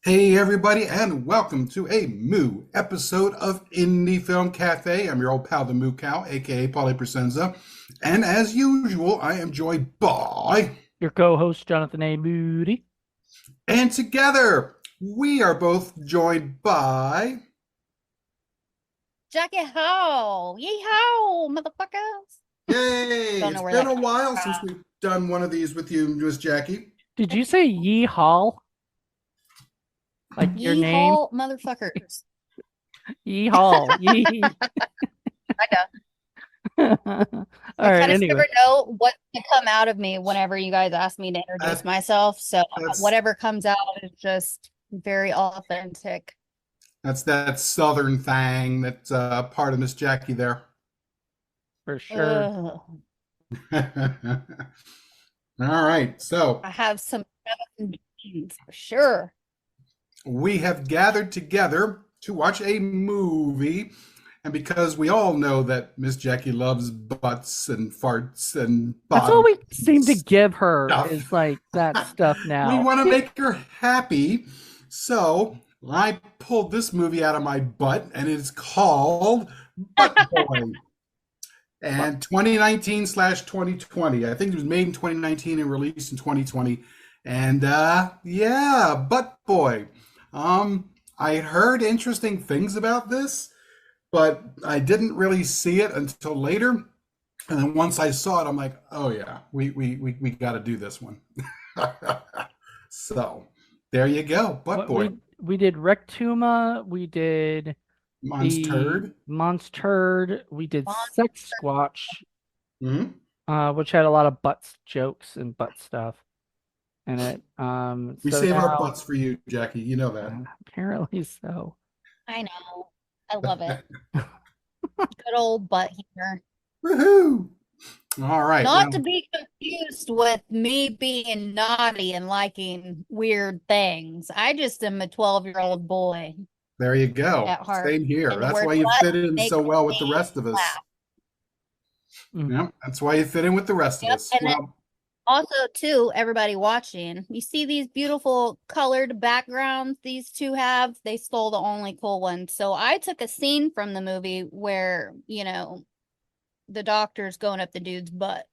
Hey everybody, and welcome to a Moo episode of Indie Film Cafe. I'm your old pal, the Moo Cow, aka Paulie Presenza, and as usual, I am joined by, Your co-host Jonathan A. Moody. and together we are both joined by. Jackey Hall. Yeehaw, motherfuckers. Yay! Don't It's know where been that a came while since from. we've done one of these with you, Miss Jackie. Did you say Yee Hall? Like your name? Yeehaw, motherfuckers. Yee Hall. Yee. I know. All I right, kind of anyway. never know what to come out of me whenever you guys ask me to introduce That, myself. So that's whatever comes out is just very authentic. that's that Southern thing that's part of Miss Jackie there. For sure. Ugh. All right, so I have some genes for sure. we have gathered together to watch a movie. And because we all know that Miss Jackie loves butts and farts and That's all bottoms we and seem to give her stuff, is like that stuff we now. want to make her happy. So I pulled this movie out of my butt, and it's called Butt Boy. And 2019 slash 2020. I think it was made in 2019 and released in 2020. And yeah, Butt Boy. I had heard interesting things about this, but I didn't really see it until later. And then once I saw it, I'm like, oh yeah, we got to do this one. So there you go, Butt What Boy. we did Rectuma, we did the Monster. Monster, we did Sex Squatch, Hmm. which had a lot of butt jokes and butt stuff in it. We So save our now butts for you, Jackie. You know that. apparently so. I know. I love it. Good old butt humor. Woohoo! All right. Not to Well, be confused with me being naughty and liking weird things. I just am a 12-year-old boy there you go. at heart. Same here. And the That's word why you butt fit in makes so well with the me rest of us. laugh. Mm. Yeah, that's why you fit in with the rest of Yep. us. And then Well, also, too, everybody watching, you see these beautiful colored backgrounds these two have? They stole the only cool ones. So I took a scene from the movie where, the doctor's going up the dude's butt.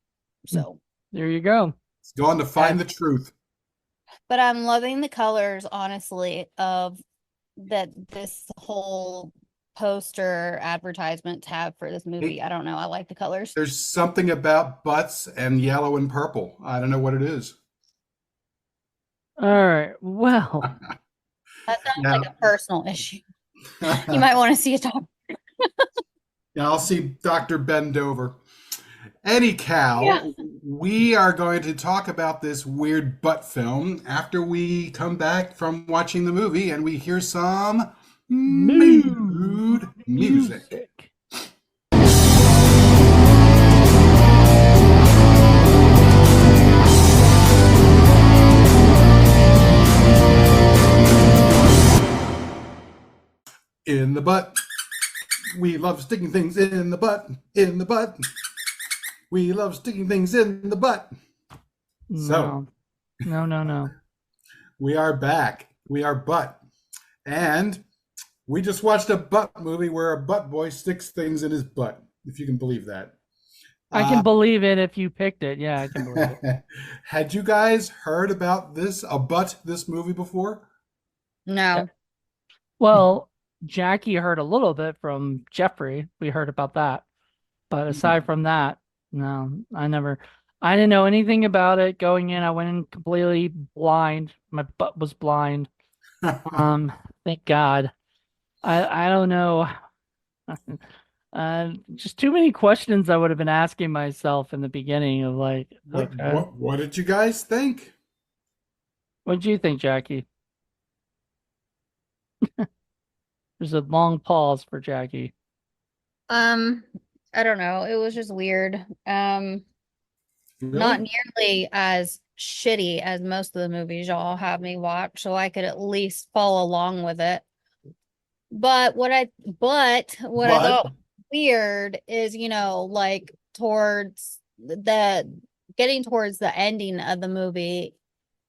So, There you go. it's going to find the truth. but I'm loving the colors, honestly, of that this whole poster advertisement tab for this movie. Hey, I don't know. I like the colors. there's something about butts and yellow and purple. I don't know what it is. All right. Well, That sounds like Yeah. a personal issue. You might want to see a doctor. Yeah, I'll see Dr. Bendover. Yeah. Anyhow, we are going to talk about this weird butt film after we come back from watching the movie and we hear some mood mood music. music. In the butt. We love sticking things in the butt. In the butt. We love sticking things in the butt. So, No. we are back. We are butt. And we just watched a butt movie where a butt boy sticks things in his butt, if you can believe that. I can believe it if you picked it. Yeah, I can believe it. Had you guys heard about this movie before? No. Well, Jackie heard a little bit from Jeffrey. We heard about that. But aside from that, no, I didn't know anything about it going in. I went in completely blind. My butt was blind. Thank God. I don't know. Just too many questions I would have been asking myself in the beginning of like, What okay, what what did you guys think? what do you think, Jackie? There's a long pause for Jackie. Um, I don't know. It was just weird. Not Really? nearly as shitty as most of the movies y'all have me watch, so I could at least follow along with it. But what I But thought weird is, towards the getting towards the ending of the movie,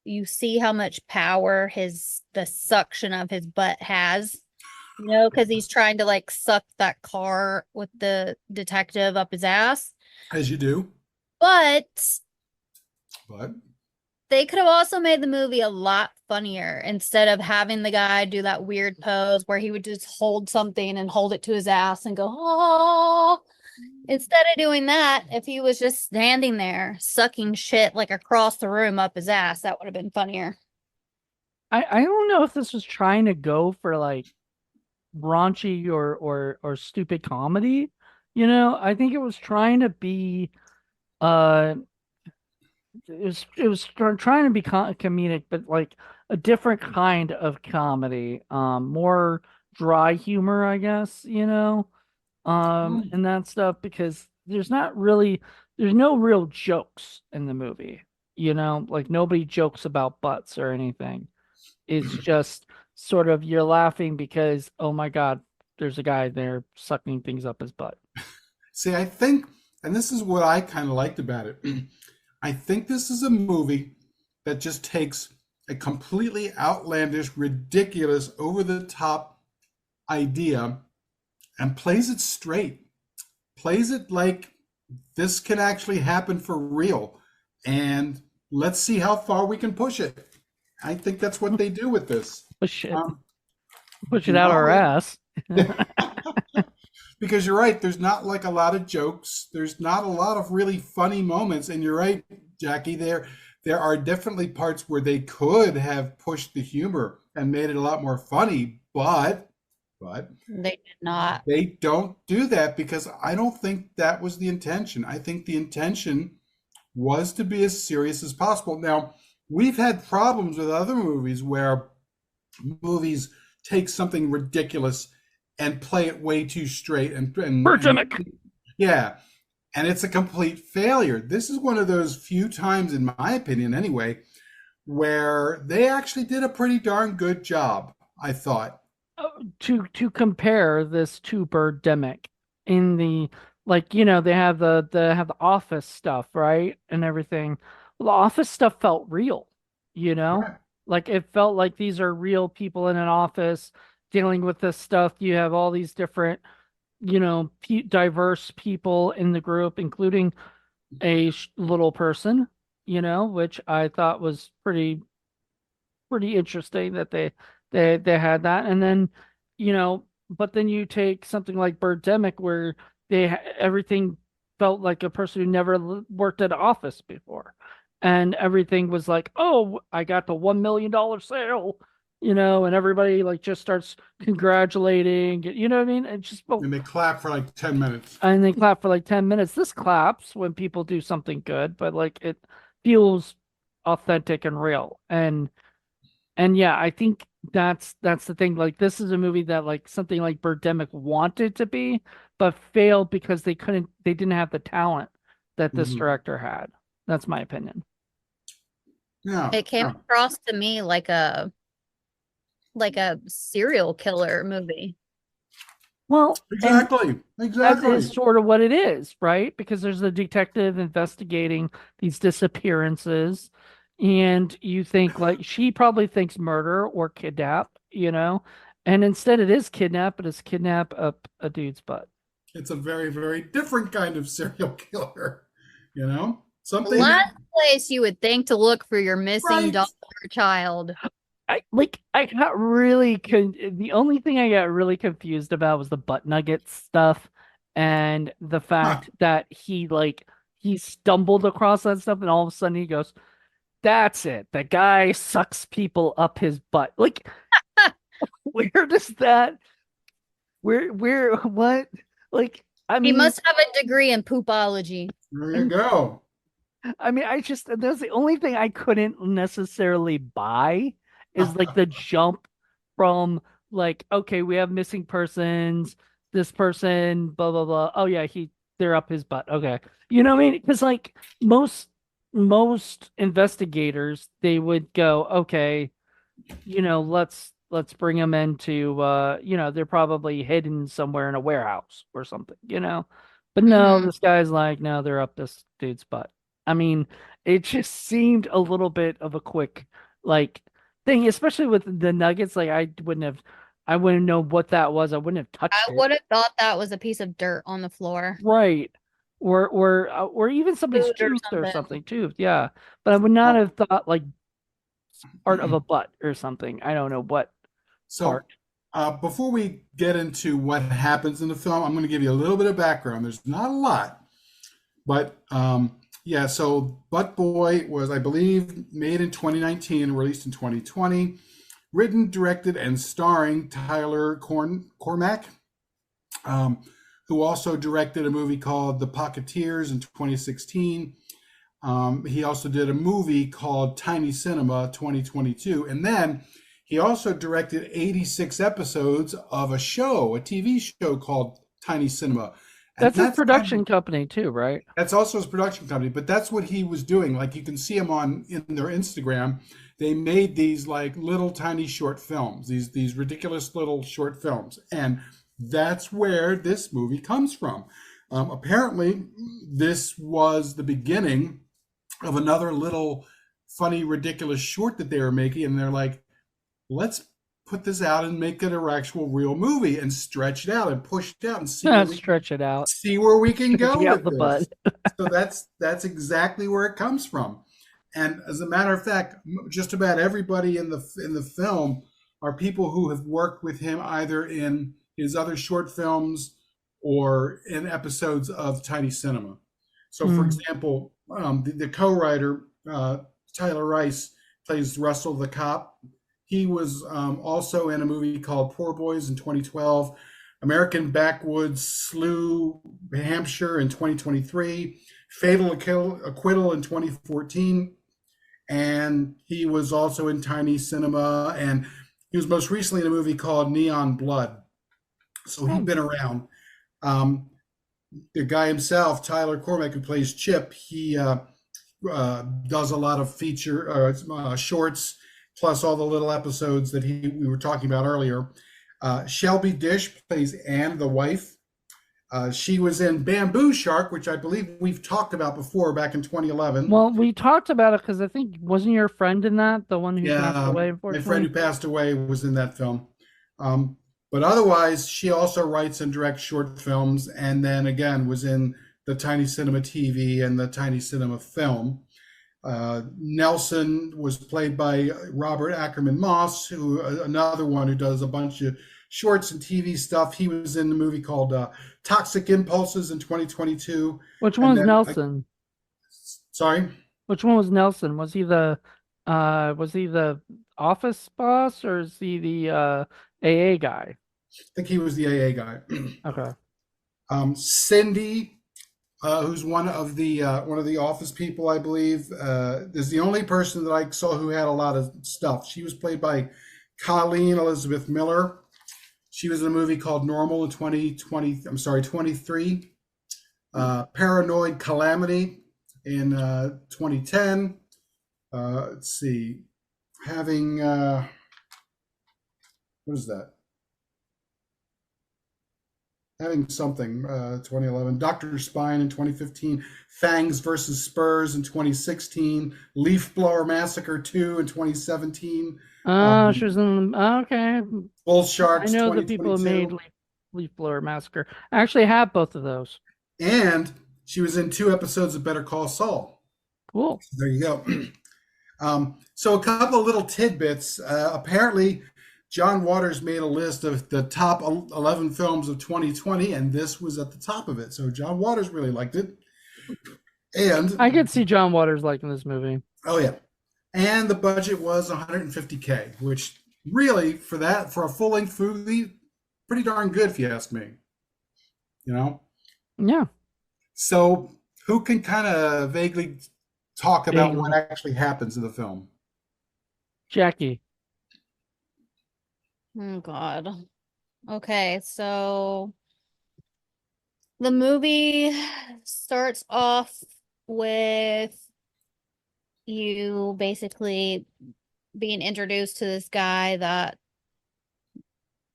you see how much power the suction of his butt has. You know, because he's trying to like suck that car with the detective up his ass. As you do. But But they could have also made the movie a lot funnier instead of having the guy do that weird pose where he would just hold something and hold it to his ass and go, oh. Instead of doing that, if he was just standing there sucking shit like across the room up his ass, that would have been funnier. I don't know if this was trying to go for like raunchy or stupid comedy. You know, I think it was trying to be uh trying to be comedic, but like a different kind of comedy, more dry humor, I guess, you know, and that stuff because there's no real jokes in the movie, you know, like nobody jokes about butts or anything. It's just sort of you're laughing because oh my God, there's a guy there sucking things up his butt. see, I think, and this is what I kind of liked about it. I think this is a movie that just takes a completely outlandish, ridiculous, over the top idea and plays it straight, plays it like this can actually happen for real. And let's see how far we can push it. I think that's what they do with this. Push it, Um, push it out not our only- ass. because you're right, there's not like a lot of jokes. There's not a lot of really funny moments. And you're right, Jackie, there are definitely parts where they could have pushed the humor and made it a lot more funny, but They did not. they don't do that because I don't think that was the intention. I think the intention was to be as serious as possible. Now, we've had problems with other movies where movies take something ridiculous and play it way too straight and Pandemic. yeah, and it's a complete failure. This is one of those few times, in my opinion anyway, where they actually did a pretty darn good job, I thought. To compare this to Birdemic in the like you know they have the office stuff right and everything. Well, the office stuff felt real, you know, Right. like it felt like these are real people in an office dealing with this stuff. You have all these different you know diverse people in the group, including a little person, you know, which I thought was pretty interesting that they had that. And then, you know, but then you take something like Birdemic where everything felt like a person who never worked at an office before. And everything was like, oh, I got the $1 million sale, you know, and everybody like just starts congratulating, you know what I mean? It just felt And they clap for like 10 minutes. and they clap for like 10 minutes. This claps when people do something good, but like it feels authentic and real. And yeah, I think that's the thing. Like this is a movie that like something like Birdemic wanted to be, but failed because they didn't have the talent that this Mhm. director had. That's my opinion. Yeah, It came yeah, across to me like a serial killer movie. Well, and exactly, that is exactly. sort of what it is, right? Because there's a detective investigating these disappearances, and you think like she probably thinks murder or kidnap, you know, and instead it is kidnap, but it's kidnap up a dude's butt. It's a very, very different kind of serial killer, you know? The Something that, last place you would think to look for your missing right. daughter or child. I got the only thing I got really confused about was the butt nugget stuff and the Huh. fact that he stumbled across that stuff and all of a sudden he goes, that's it. The guy sucks people up his butt. Like, where does that, what? Like, He must have a degree in poopology. There you go. that's the only thing I couldn't necessarily buy is like the jump from like, okay, we have missing persons, this person, blah, blah, blah. Oh yeah, they're up his butt. Okay. You know what I mean? Because like most investigators, they would go, okay, you know, let's bring them into you know, they're probably hidden somewhere in a warehouse or something, you know. But no, Hmm. this guy's like, no, they're up this dude's butt. I mean, it just seemed a little bit of a quick like thing, especially with the nuggets. Like I wouldn't know what that was. I wouldn't have touched I it. would have thought that was a piece of dirt on the floor. Right. Or even somebody's Food or tooth or something. something too. Yeah. But I would not Well, have thought like part of a butt or something. I don't know what part. so before we get into what happens in the film, I'm going to give you a little bit of background. There's not a lot, but yeah. So Butt Boy was, I believe, made in 2019 and released in 2020. Written, directed, and starring Tyler Cormack, um, who also directed a movie called The Pocketeers in 2016. He also did a movie called Tiny Cinema 2022. And then he also directed 86 episodes of a show, a TV show called Tiny Cinema. And That's his production company too, right? that's also his production company, but that's what he was doing. Like you can see him on in their Instagram. They made these like little tiny short films, these ridiculous little short films, and that's where this movie comes from. Apparently, this was the beginning of another little funny, ridiculous short that they were making, and they're like, let's put this out and make it an actual real movie and stretch it out and push it out and Stretch it out. see where we can go Stretching out with the butt. this. So that's exactly where it comes from. And as a matter of fact, just about everybody in the film are people who have worked with him either in his other short films or in episodes of Tiny Cinema. So, for Mm. example, the co-writer Tyler Rice plays Russell the cop. He was also in a movie called Poor Boys in 2012, American Backwoods Slough, Hampshire in 2023, Fatal Acquittal in 2014, and he was also in Tiny Cinema, and he was most recently in a movie called Neon Blood. So he'd Oh. been around. Um, the guy himself, Tyler Cormack, who plays Chip, he does a lot of feature shorts, plus all the little episodes that we were talking about earlier. Shelby Dish plays Anne, the wife. She was in Bamboo Shark, which I believe we've talked about before back in 2011. Well, we talked about it because I think wasn't your friend in that the one who passed Yeah, away, my friend unfortunately? who passed away was in that film. But otherwise, she also writes and directs short films, and then again was in the Tiny Cinema TV and the Tiny Cinema film. Nelson was played by Robert Ackerman Moss, who another one who does a bunch of shorts and TV stuff. He was in the movie called Toxic Impulses in 2022, Which one and was then Nelson? sorry, Which one was Nelson? Was he the office boss or is he the AA guy? I think he was the AA guy. Okay. Cindy, who's one of the office people, I believe, is the only person that I saw who had a lot of stuff. She was played by Colleen Elizabeth Miller. She was in a movie called Normal in 2020. I'm sorry, 23. Paranoid Calamity in 2010. Let's see, having what is that? Having something 2011. Dr. Spine in 2015. Fangs versus Spurs in 2016. Leaf Blower Massacre 2 in 2017. She was Um, in okay. Bull I Sharks know the people who made 2022. Leaf Blower Massacre. I actually have both of those. And she was in 2 episodes of Better Call Saul. Cool. There you go. So a couple of little tidbits. Apparently, John Waters made a list of the top 11 films of 2020, and this was at the top of it. So John Waters really liked it. And I could see John Waters liking this movie. oh yeah, and the budget was 150K, which really for a full length movie, pretty darn good if you ask me. You know. Yeah. So who can kind of vaguely talk about what Vaguely. actually happens in the film? Jackie. Oh God. Okay, so the movie starts off with you basically being introduced to this guy that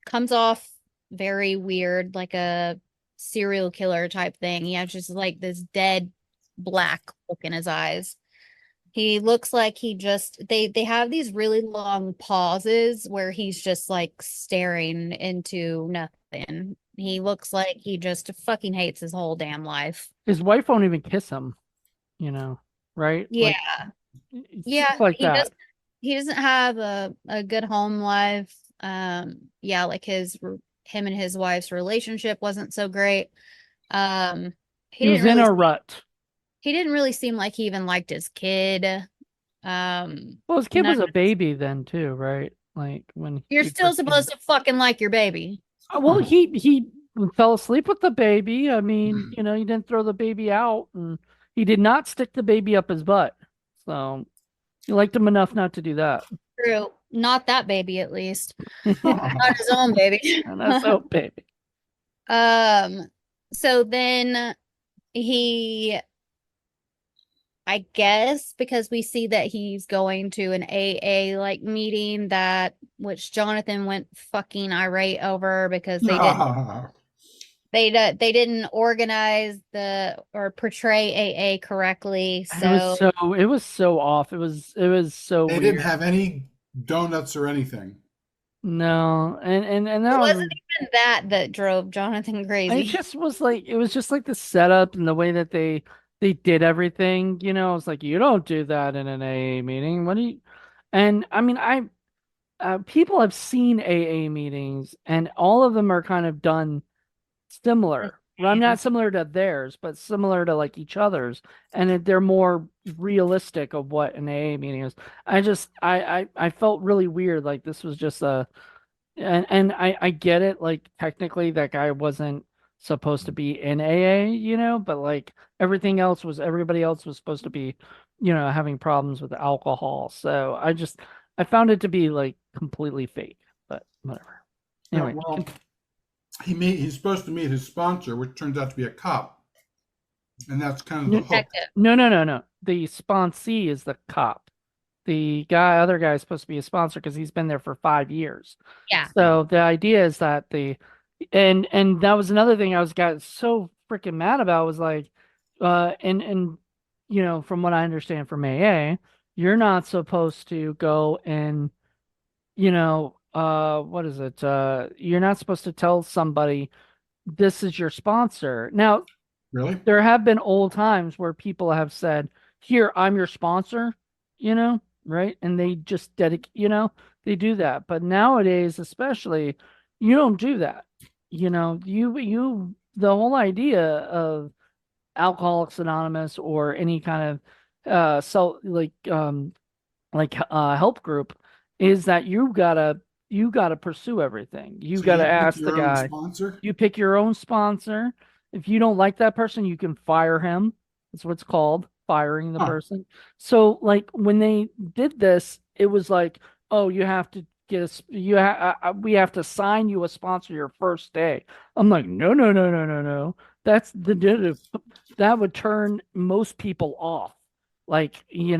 comes off very weird, like a serial killer type thing. He has just like this dead black look in his eyes. He looks like he just they have these really long pauses where he's just like staring into nothing. He looks like he just fucking hates his whole damn life. His wife won't even kiss him, right? Yeah. Like it's stuff Yeah, like that. he doesn't have a good home life. Yeah, like him and his wife's relationship wasn't so great. Um he He was didn't in really a rut. he didn't really seem like he even liked his kid. Well, his kid None was a baby then too, right? Like when You're he still first came. supposed to fucking like your baby. Well, he fell asleep with the baby. I mean, he didn't throw the baby out, and he did not stick the baby up his butt. So he liked him enough not to do that. True. Not that baby, at least. And Not his own baby. that's so baby. Um, so then he, I guess, because we see that he's going to an AA like meeting that which Jonathan went fucking irate over because they didn't organize or portray AA correctly. So It was so off. It was so They weird. didn't have any donuts or anything. No, and it that was. wasn't even that drove Jonathan It crazy. just was like it was just like the setup and the way that they did everything. It's like you don't do that in an AA meeting. What do you? And I mean, people have seen AA meetings, and all of them are kind of done similar. Well, I'm not similar to theirs, but similar to like each other's, and they're more realistic of what an AA meeting is. I felt really weird. Like this was just a and I get it, like technically that guy wasn't supposed to be in AA, but like everybody else was supposed to be, having problems with alcohol. So I found it to be like completely fake, but whatever. Yeah, Anyway, well, he's supposed to meet his sponsor, which turns out to be a cop, and that's kind of the hook. Detective. no. The sponsee is the cop. The other guy is supposed to be a sponsor because he's been there for 5 years. Yeah. So the idea is that and that was another thing got so freaking mad about was like, and from what I understand from AA, you're not supposed to go and what is it? You're not supposed to tell somebody this is your sponsor. Now, Really? there have been old times where people have said, "Here, I'm your sponsor," right? And they just they do that. But nowadays, especially, you don't do that. The whole idea of Alcoholics Anonymous or any kind of help group is that you gotta pursue everything. You So gotta you pick ask the your own guy. sponsor? You pick your own sponsor. If you don't like that person, you can fire him. That's what it's called, firing the Huh. person. So, like when they did this, it was like, oh, you have to get we have to sign you a sponsor your first day. I'm like, no, no, no, no, no, no. That would turn most people off. Like, like You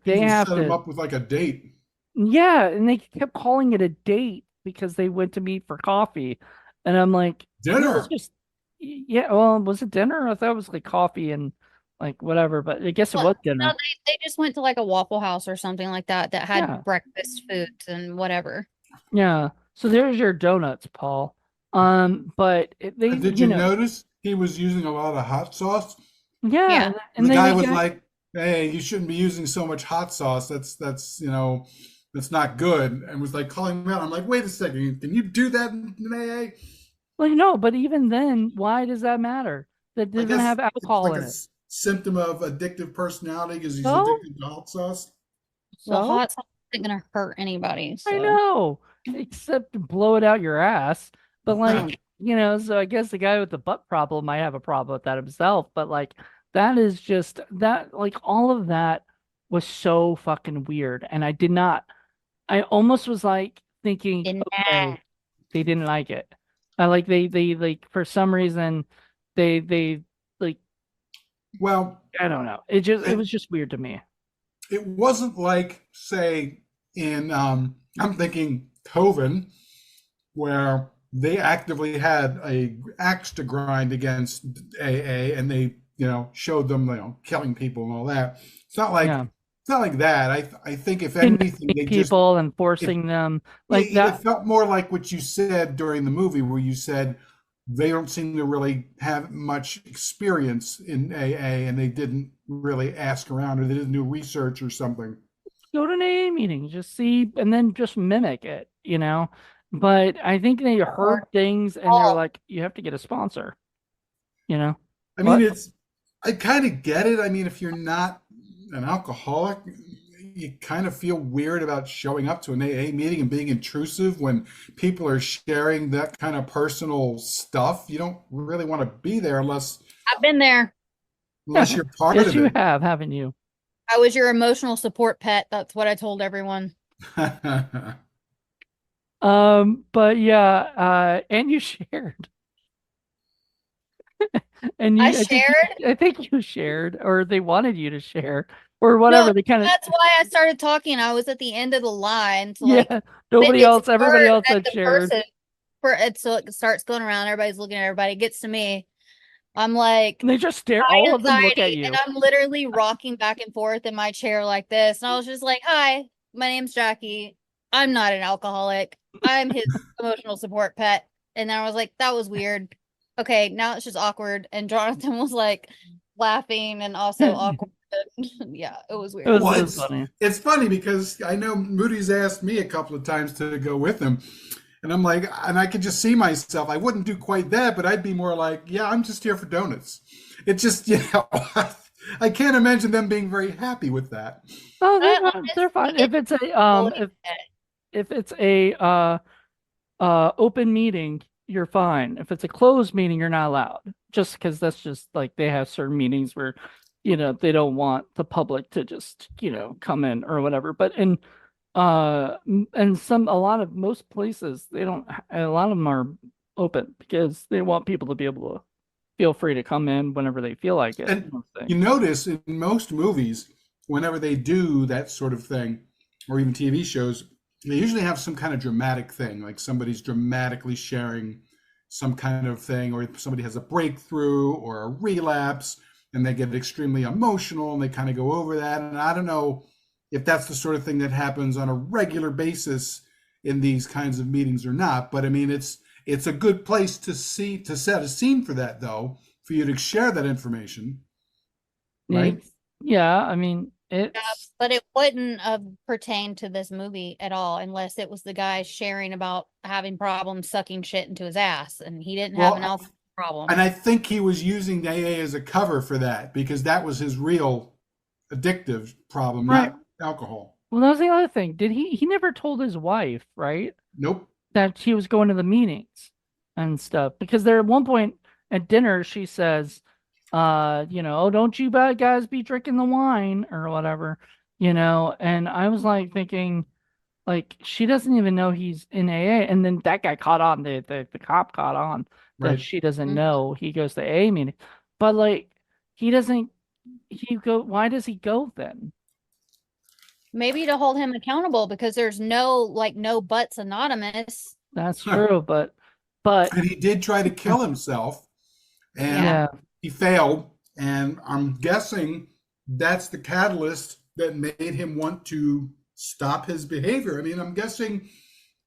they can have set them to. up with like a date. Yeah, and they kept calling it a date because they went to meet for coffee. And I'm like, this is Dinner. just, yeah, well, was it dinner? I thought it was like coffee and like whatever, but I guess it Well, was no, dinner. they just went to like a Waffle House or something like that that Yeah. had breakfast foods and whatever. Yeah. So there's your donuts, Paul. But Did you notice he was using a lot of hot sauce? yeah, Yeah. And and the then guy they was got, like, "Hey, you shouldn't be using so much hot sauce. That's not good." And was like calling him out. I'm like, "Wait a second, can you do that in AA?" like, no, but even then, why does that matter? That I doesn't guess have it's alcohol like in a it. symptom of addictive personality because he's So, addicted to hot sauce. Well, so hot sauce isn't gonna hurt anybody, I so know, except to blow it out your ass. But like, so I guess the guy with the butt problem might have a problem with that himself. But like, that is just that, like, all of that was so fucking weird. And I almost was like thinking, nah. okay, they didn't like it. They like, for some reason, they like, Well, I don't know. It it, was just weird to me. it wasn't like, say, in I'm thinking Coven, where they actively had a axe to grind against AA, and they showed them, killing people and all that. It's not like Yeah. it's not like that. I think if anything, Kidnapping they just people and it, forcing them yeah, like it that. felt more like what you said during the movie, where you said they don't seem to really have much experience in AA, and they didn't really ask around, or they didn't do research or something. Go to an AA meeting, just see, and then just mimic it, But I think they heard Or things and they were all. like, you have to get a sponsor, you know? I mean, What? I kind of get it. I mean, if you're not an alcoholic, you kind of feel weird about showing up to an AA meeting and being intrusive when people are sharing that kind of personal stuff. You don't really want to be there I've been there. unless you're part Yes, of you it. have, haven't you? I was your emotional support pet. That's what I told everyone. But yeah, and you shared, and I shared. I think you shared, or they wanted you to share, or No, whatever. They kind of, that's why I started talking. I was at the end of the line to yeah, but nobody it's else, everybody hard else at had the shared. person for it, so it starts going around. Everybody's looking at everybody. It gets to me. I'm like And they just stare, high all of them look at anxiety, and you. I'm literally rocking back and forth in my chair like this. And I was just like, "Hi, my name's Jackie. I'm not an alcoholic. I'm his emotional support pet." And then I was like, "That was weird. Okay, now it's just awkward." And Jonathan was like laughing and also It awkward. Yeah, it was weird. Well, was funny. it's funny because I know Moody's asked me a couple of times to go with him, and I'm like, and I could just see myself. I wouldn't do quite that, but I'd be more like, yeah, I'm just here for donuts. It just, I can't imagine them being very happy with that. Oh, I they're fine. honestly If it's a believe it. if it's a open meeting, you're fine. If it's a closed meeting, you're not allowed. Just because that's just like they have certain meetings where, they don't want the public to just, come in or whatever. But in and a lot of most places they don't. A lot of them are open because they want people to be able to feel free to come in whenever they feel like it. And you notice in most movies, whenever they do that sort of thing, or even TV shows, they usually have some kind of dramatic thing, like somebody's dramatically sharing some kind of thing, or somebody has a breakthrough or a relapse, and they get extremely emotional and they kind of go over that. And I don't know if that's the sort of thing that happens on a regular basis in these kinds of meetings or not, but I mean, it's a good place to set a scene for that, though, for you to share that information, right? Yeah, I mean Yeah, it's but it wouldn't have pertained to this movie at all unless it was the guy sharing about having problems sucking shit into his ass, and he didn't have an Well, alcohol problem. and I think he was using AA as a cover for that because that was his real addictive problem, right. not alcohol. Well, that was the other thing. He never told his wife, right, Nope. that he was going to the meetings and stuff because there at one point at dinner she says, oh, don't you bad guys be drinking the wine or whatever, and I was like thinking, like, she doesn't even know he's in AA. And then that guy caught on, the cop caught on that Right. she doesn't Mhm. know he goes to AA meeting. But like he doesn't why does he go then? Maybe to hold him accountable because there's no butts anonymous. That's Huh. true, but And he did try to kill himself, and Yeah. yeah, he failed. And I'm guessing that's the catalyst that made him want to stop his behavior. I mean, I'm guessing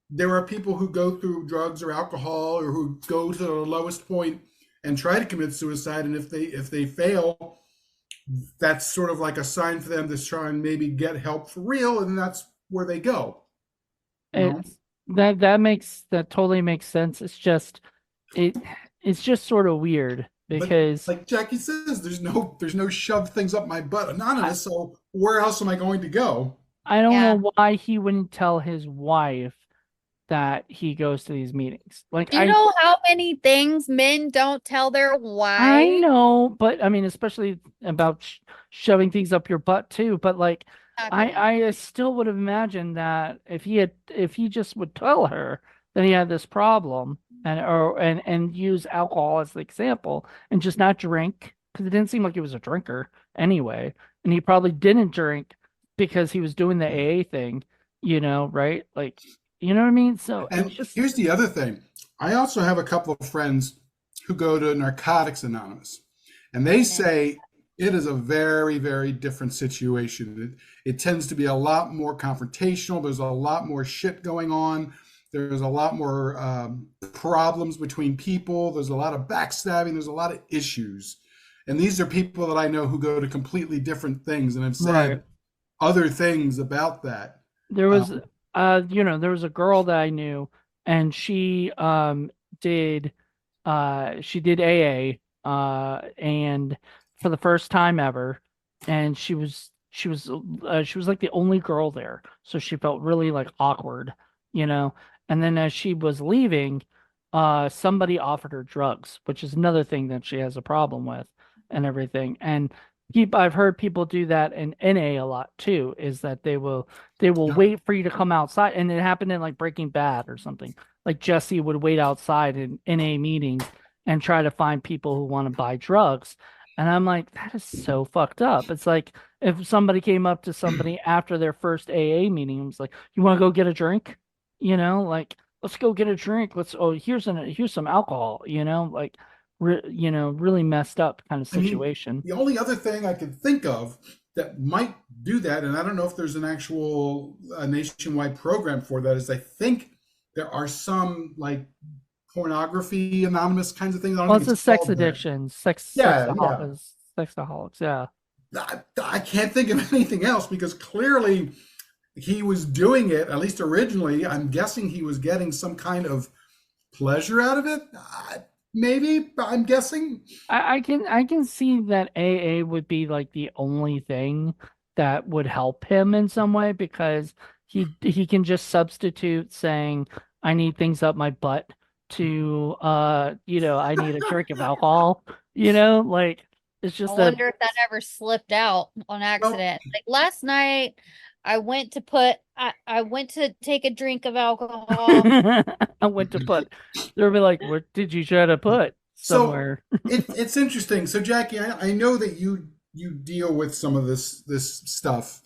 there are people who go through drugs or alcohol or who go to the lowest point and try to commit suicide, and if they fail, that's sort of like a sign for them to try and maybe get help for real, and that's where they go, you know. it's that totally makes sense. It it's just sort of weird But because like Jackie says, there's no shove things up my butt I, anonymous, so where else am I going to go? I don't Yeah. know why he wouldn't tell his wife that he goes to these meetings. Like Do you know how many things men don't tell their I wives? know, but I mean, especially about shoving things up your butt too. But like, Exactly. I still would have imagined that if he just would tell her that he had this problem and use alcohol as the example and just not drink because it didn't seem like he was a drinker anyway, and he probably didn't drink because he was doing the AA thing, right? Like, you know what I mean? So it's And just here's the other thing. I also have a couple of friends who go to Narcotics Anonymous. And they And say it is a very, very different situation. It tends to be a lot more confrontational. There's a lot more shit going on. There's a lot more problems between people. There's a lot of backstabbing. There's a lot of issues. And these are people that I know who go to completely different things and have Right. said other things about that. There was, Um, there was a girl that I knew, and did, she did AA, and for the first time ever, and she was like the only girl there, so she felt really like awkward, you know. And then as she was leaving, somebody offered her drugs, which is another thing that she has a problem with, and everything. And I've heard people do that in NA a lot too, is that they will yeah. wait for you to come outside. And it happened in like Breaking Bad or something. Like Jesse would wait outside in NA meetings and try to find people who want to buy drugs. And I'm like, that is so fucked up. It's like if somebody came up to somebody after their first AA meeting and was like, "You want to go get a drink?" Like, let's go get a drink. Here's some alcohol, like really messed up kind of I mean, situation. the only other thing I could think of that might do that, and I don't know if there's an actual nationwide program for that, is I think there are some like pornography anonymous kinds of things. I don't Well, think it's a it's sex called that. addiction, Yeah, yeah. sexaholics, yeah. I can't think of anything else because clearly he was doing it, at least originally. I'm guessing he was getting some kind of pleasure out of it. Maybe, I'm guessing. I can see that AA would be like the only thing that would help him in some way, because he can just substitute saying I need things up my butt to I need a drink of alcohol, like it's I just a wonder if that ever slipped out on Well, accident. Like last night, I went to take a drink of alcohol. I went to put they'll be like, what did you try to put so somewhere? it's interesting. So Jackie, I know that you deal with some of this stuff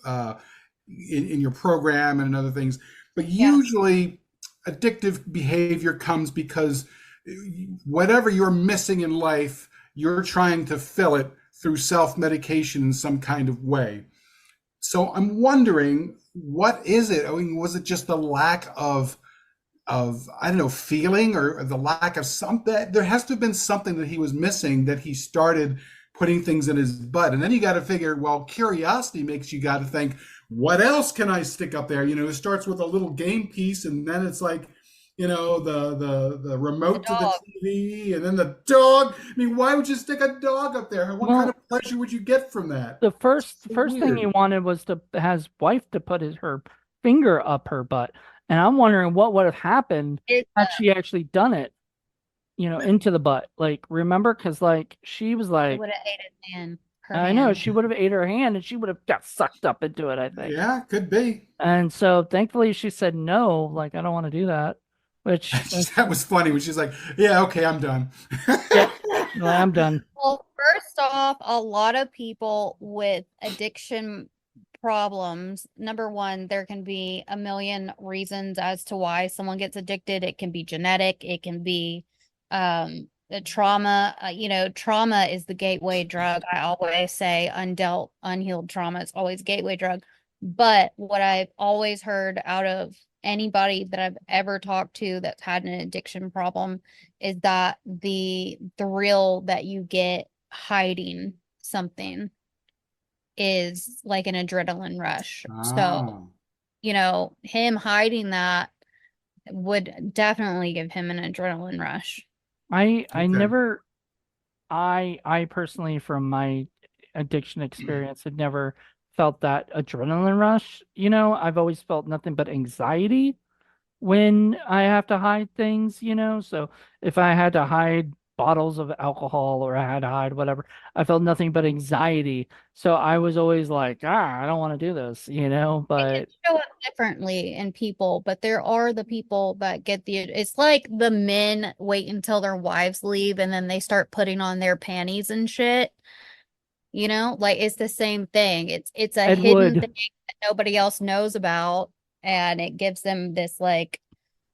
in your program and other things, but Yeah. usually addictive behavior comes because whatever you're missing in life, you're trying to fill it through self-medication in some kind of way. So I'm wondering, what is it? I mean, was it just the lack of I don't know, feeling, or the lack of something? There has to have been something that he was missing, that he started putting things in his butt. And then you got to figure, well, curiosity makes you got to think, what else can I stick up there? It starts with a little game piece, and then it's like, the The remote to the dog. TV, and then the dog. I mean, why would you stick a dog up there? What kind of Well, pleasure would you get from that? the So first thing he weird. wanted was to his wife to put her finger up her butt, and I'm wondering what would have happened It, had she actually done it, into the butt. Like, remember, because like she was it like, would have ate it in her I know hand. she would have ate her hand and she would have got sucked up into it, I think. Yeah, could be. And so thankfully she said no, like I don't want to do that. Which That was funny when she's like, "Yeah, okay, I'm done." yeah, no, I'm done. Well, first off, a lot of people with addiction problems, number one, there can be a million reasons as to why someone gets addicted. It can be genetic, it can be the trauma. Trauma is the gateway drug. I always say undealt, unhealed trauma is always gateway drug. But what I've always heard out of anybody that I've ever talked to that's had an addiction problem is that the thrill that you get hiding something is like an adrenaline rush. So, Oh, him hiding that would definitely give him an adrenaline rush. I okay. never I personally, from my addiction experience, had never felt that adrenaline rush. I've always felt nothing but anxiety when I have to hide things. So if I had to hide bottles of alcohol or I had to hide whatever, I felt nothing but anxiety. So I was always like, I don't want to do this. It can But show up differently in people, but there are the people that get it's like the men wait until their wives leave and then they start putting on their panties and shit. Like it's the same thing. It's a Ed hidden Wood, thing that nobody else knows about, and it gives them this like,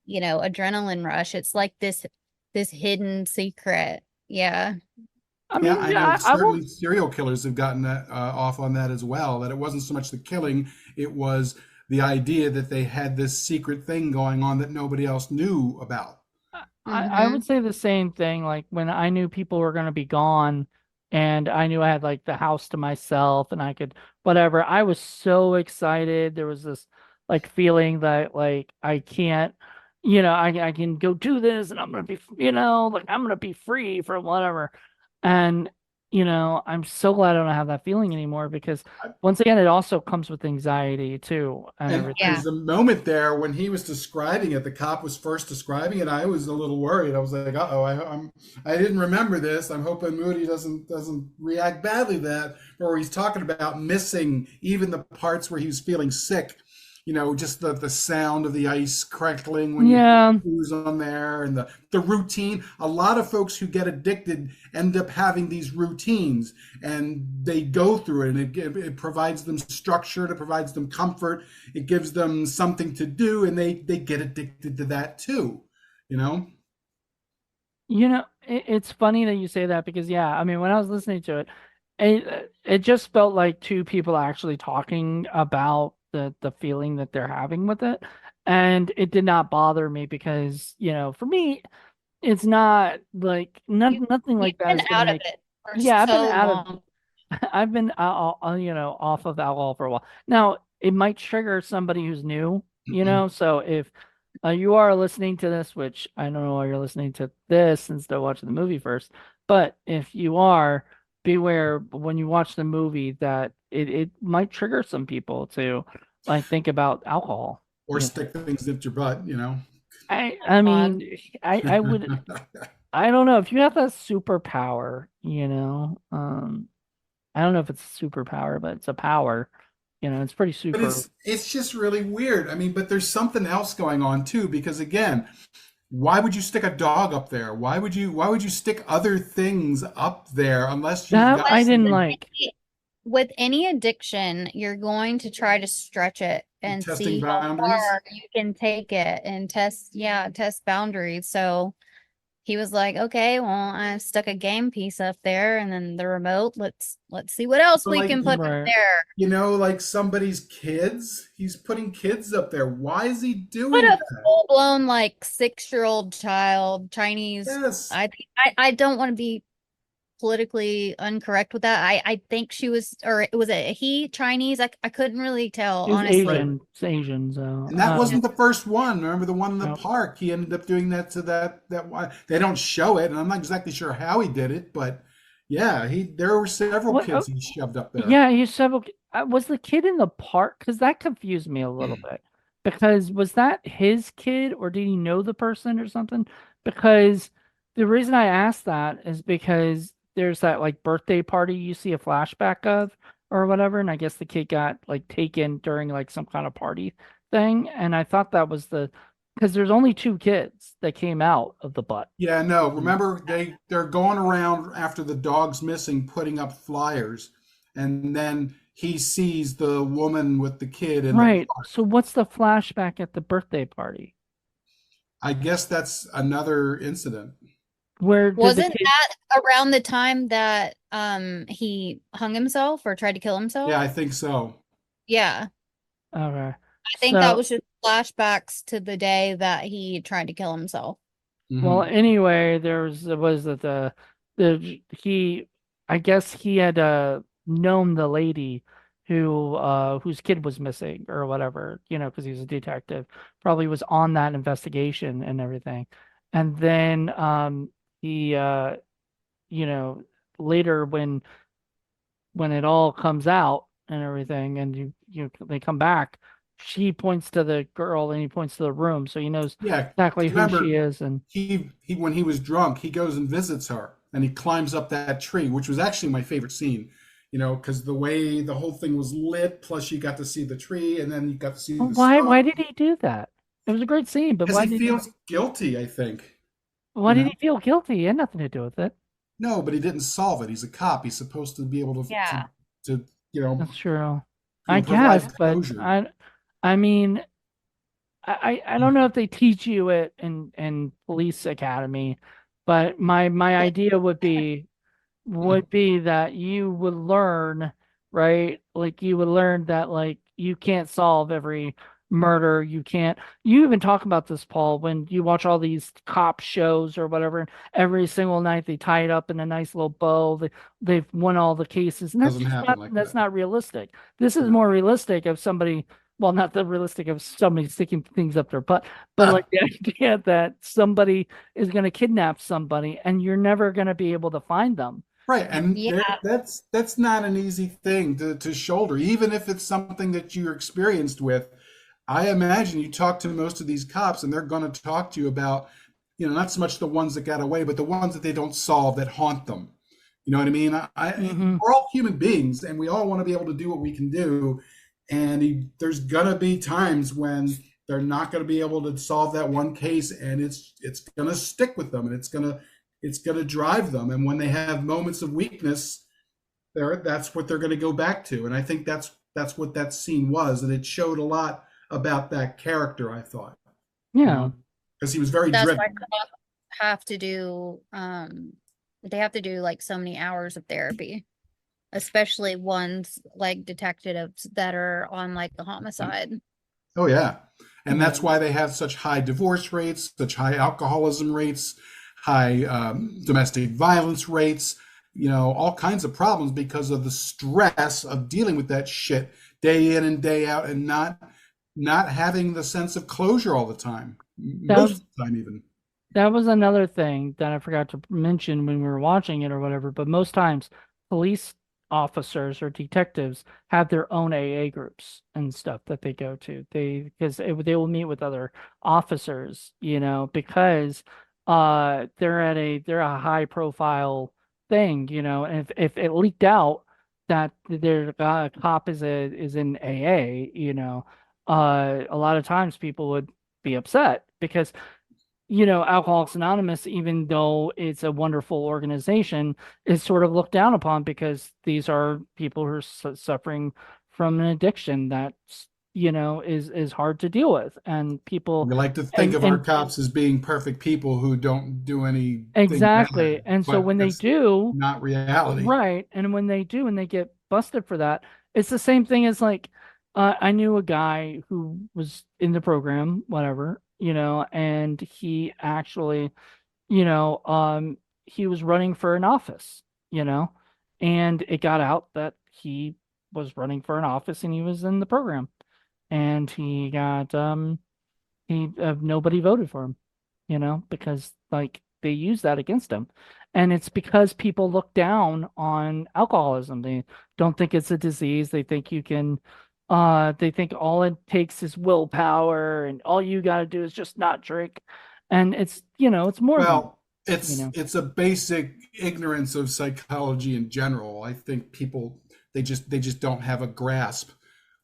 adrenaline rush. It's like this hidden secret. Yeah. I Yeah, mean, I know yeah, I will. certainly serial killers have gotten that off on that as well. That it wasn't so much the killing, it was the idea that they had this secret thing going on that nobody else knew about. I would Mm-hmm. say the same thing. Like when I knew people were going to be gone and I knew I had like the house to myself and I could whatever, I was so excited. There was this like feeling that like I can't, I can go do this and I'm going to be, like I'm going to be free from whatever. And, I'm so glad I don't have that feeling anymore because once again, it also comes with anxiety too and And Yeah. everything. there's a moment there when he was describing it, the cop was first describing it. I was a little worried. I was like, "Uh-oh, I didn't remember this. I'm hoping Moody doesn't react badly to that." Or he's talking about missing even the parts where he was feeling sick. Just the sound of the ice crackling when you put Yeah. shoes on there, and the routine. A lot of folks who get addicted end up having these routines, and they go through it, and it provides them structure, it provides them comfort, it gives them something to do, and they get addicted to that too, you know. It's funny that you say that because yeah, I mean, when I was listening to it just felt like two people actually talking about the feeling that they're having with it, and it did not bother me because for me, it's not like You nothing you've like that been is gonna out of make. it for Yeah, I've been so out of long. I've been off of alcohol for a while. Now, it might trigger somebody who's new, so if you are listening to this, which I don't know why you're listening to this instead of watching the movie first, but if you are, beware when you watch the movie that it might trigger some people to like think about alcohol, Or stick things into your butt. I God. mean, I would I don't know if you have that superpower, I don't know if it's a superpower, but it's a power. It's pretty But super. it's just really weird. I mean, but there's something else going on too, because again, why would you stick a dog up there? Why would you stick other things up there unless you've That got I With didn't with some like. with any addiction, you're going to try to stretch it and testing see how boundaries? far you can take it and test boundaries. So he was like, "Okay, well, I stuck a game piece up there and then the remote. Let's see what else But we like can put up Right. there." like somebody's kids, he's putting kids up there. Why is he Put doing a that? full-blown like 6-year-old child, Chinese. Yes. I don't want to be politically incorrect with that. I think she was, or was it a he, Chinese? I couldn't really tell, It was honestly. Right. Asian. It's Asian, so And that Yeah. wasn't the first one. Remember the one in the no. park? He ended up doing that to that one. They don't show it, and I'm not exactly sure how he did it, but yeah, there were several What? kids he shoved up there. Yeah, he's several. Was the kid in the park? Because that confused me a little bit. Because was that his kid, or did he know the person or something? Because the reason I asked that is because there's that like birthday party you see a flashback of or whatever, and I guess the kid got like taken during like some kind of party thing, and I thought that was because there's only two kids that came out of the butt. Yeah, no. Mm. Remember, they're going around after the dog's missing, putting up flyers, and then he sees the woman with the kid in the Right. park. So what's the flashback at the birthday party? I guess that's another incident. Where did the Wasn't kid? that around the time that he hung himself or tried to kill Yeah, himself? I think so. Yeah. Okay. I think that So, was just flashbacks to the day that he tried to kill himself. well, Hmm. anyway, was that he, I guess he had known the lady whose kid was missing or whatever, because he was a detective, probably was on that investigation and everything. And then he you know, later when it all comes out and everything and they come back, she points to the girl and he points to the room, so he knows Yeah, exactly because who she remember, is. And he when he was drunk, he goes and visits her, and he climbs up that tree, which was actually my favorite scene. Because the way the whole thing was lit, plus you got to see the tree, and then you got to see well, the why stone. did he do that? It was a great scene, but Because he feels guilty, I think. why You did know, he feel guilty? He had nothing to do with it. no, but he didn't solve it. He's a cop. He's supposed to be able to to Yeah. to you know That's true. I provide guess, but closure. I mean, I don't know if they teach you it in police academy, but my idea would be would be that you would learn, right? Like you would learn that like you can't solve every murder. You even talk about this, Paul, when you watch all these cop shows or whatever, and every single night they tie it up in a nice little bow. They've won all the cases. And Doesn't happen like that's that. not realistic. This is No. more realistic of somebody, well, not the realistic of somebody sticking things up their butt, but like the idea that somebody is going to kidnap somebody and you're never going to be able to find them. Right, and Yeah. that's not an easy thing to shoulder, even if it's something that you're experienced with. I imagine you talk to most of these cops, and they're going to talk to you about, not so much the ones that got away, but the ones that they don't solve that haunt them. You know what I mean? We're all human beings, and we all want to be able to do what we can do. And there's gonna be times when they're not going to be able to solve that one case, and it's going to stick with them, and it's going to drive them. And when they have moments of weakness, that's what they're going to go back to. And I think that's what that scene was, and it showed a lot about that character, I thought. Yeah. Because he was very That's driven. why cops have to do they have to do like so many hours of therapy, especially ones like detectives that are on like the homicide. Oh yeah, and that's why they have such high divorce rates, such high alcoholism rates, high domestic violence rates. All kinds of problems because of the stress of dealing with that shit day in and day out, and not having the sense of closure all the time. Most of the time, even. That was another thing that I forgot to mention when we were watching it or whatever, but most times police officers or detectives have their own AA groups and stuff that they go to. They will meet with other officers, because they're a high profile thing, and if it leaked out that their cop is in AA, a lot of times people would be upset because Alcoholics Anonymous, even though it's a wonderful organization, is sort of looked down upon because these are people who are suffering from an addiction that's, is hard to deal with. And people, We like to think of our and cops as being perfect people who don't do anything exactly. bad, And so but when they that's do, not reality. right, and when they do and they get busted for that, it's the same thing as like, I knew a guy who was in the program, whatever, and he actually he was running for an office, you know, and it got out that he was running for an office and he was in the program, and he got nobody voted for him, because like they use that against him, and it's because people look down on alcoholism. They don't think it's a disease. They think you can. They think all it takes is willpower, and all you got to do is just not drink, and it's more than Well, it's a basic ignorance of psychology in general. I think people they just don't have a grasp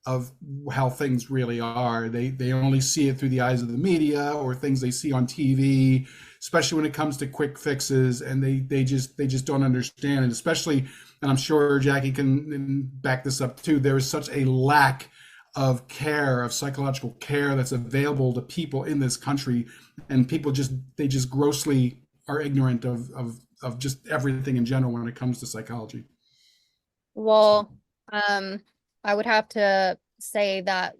of how things really are. They only see it through the eyes of the media or things they see on TV, especially when it comes to quick fixes, and they just don't understand. And especially, and I'm sure Jackie can back this up too, there is such a lack of care, of psychological care that's available to people in this country, and people just grossly are ignorant of just everything in general when it comes to psychology. Well, I would have to say that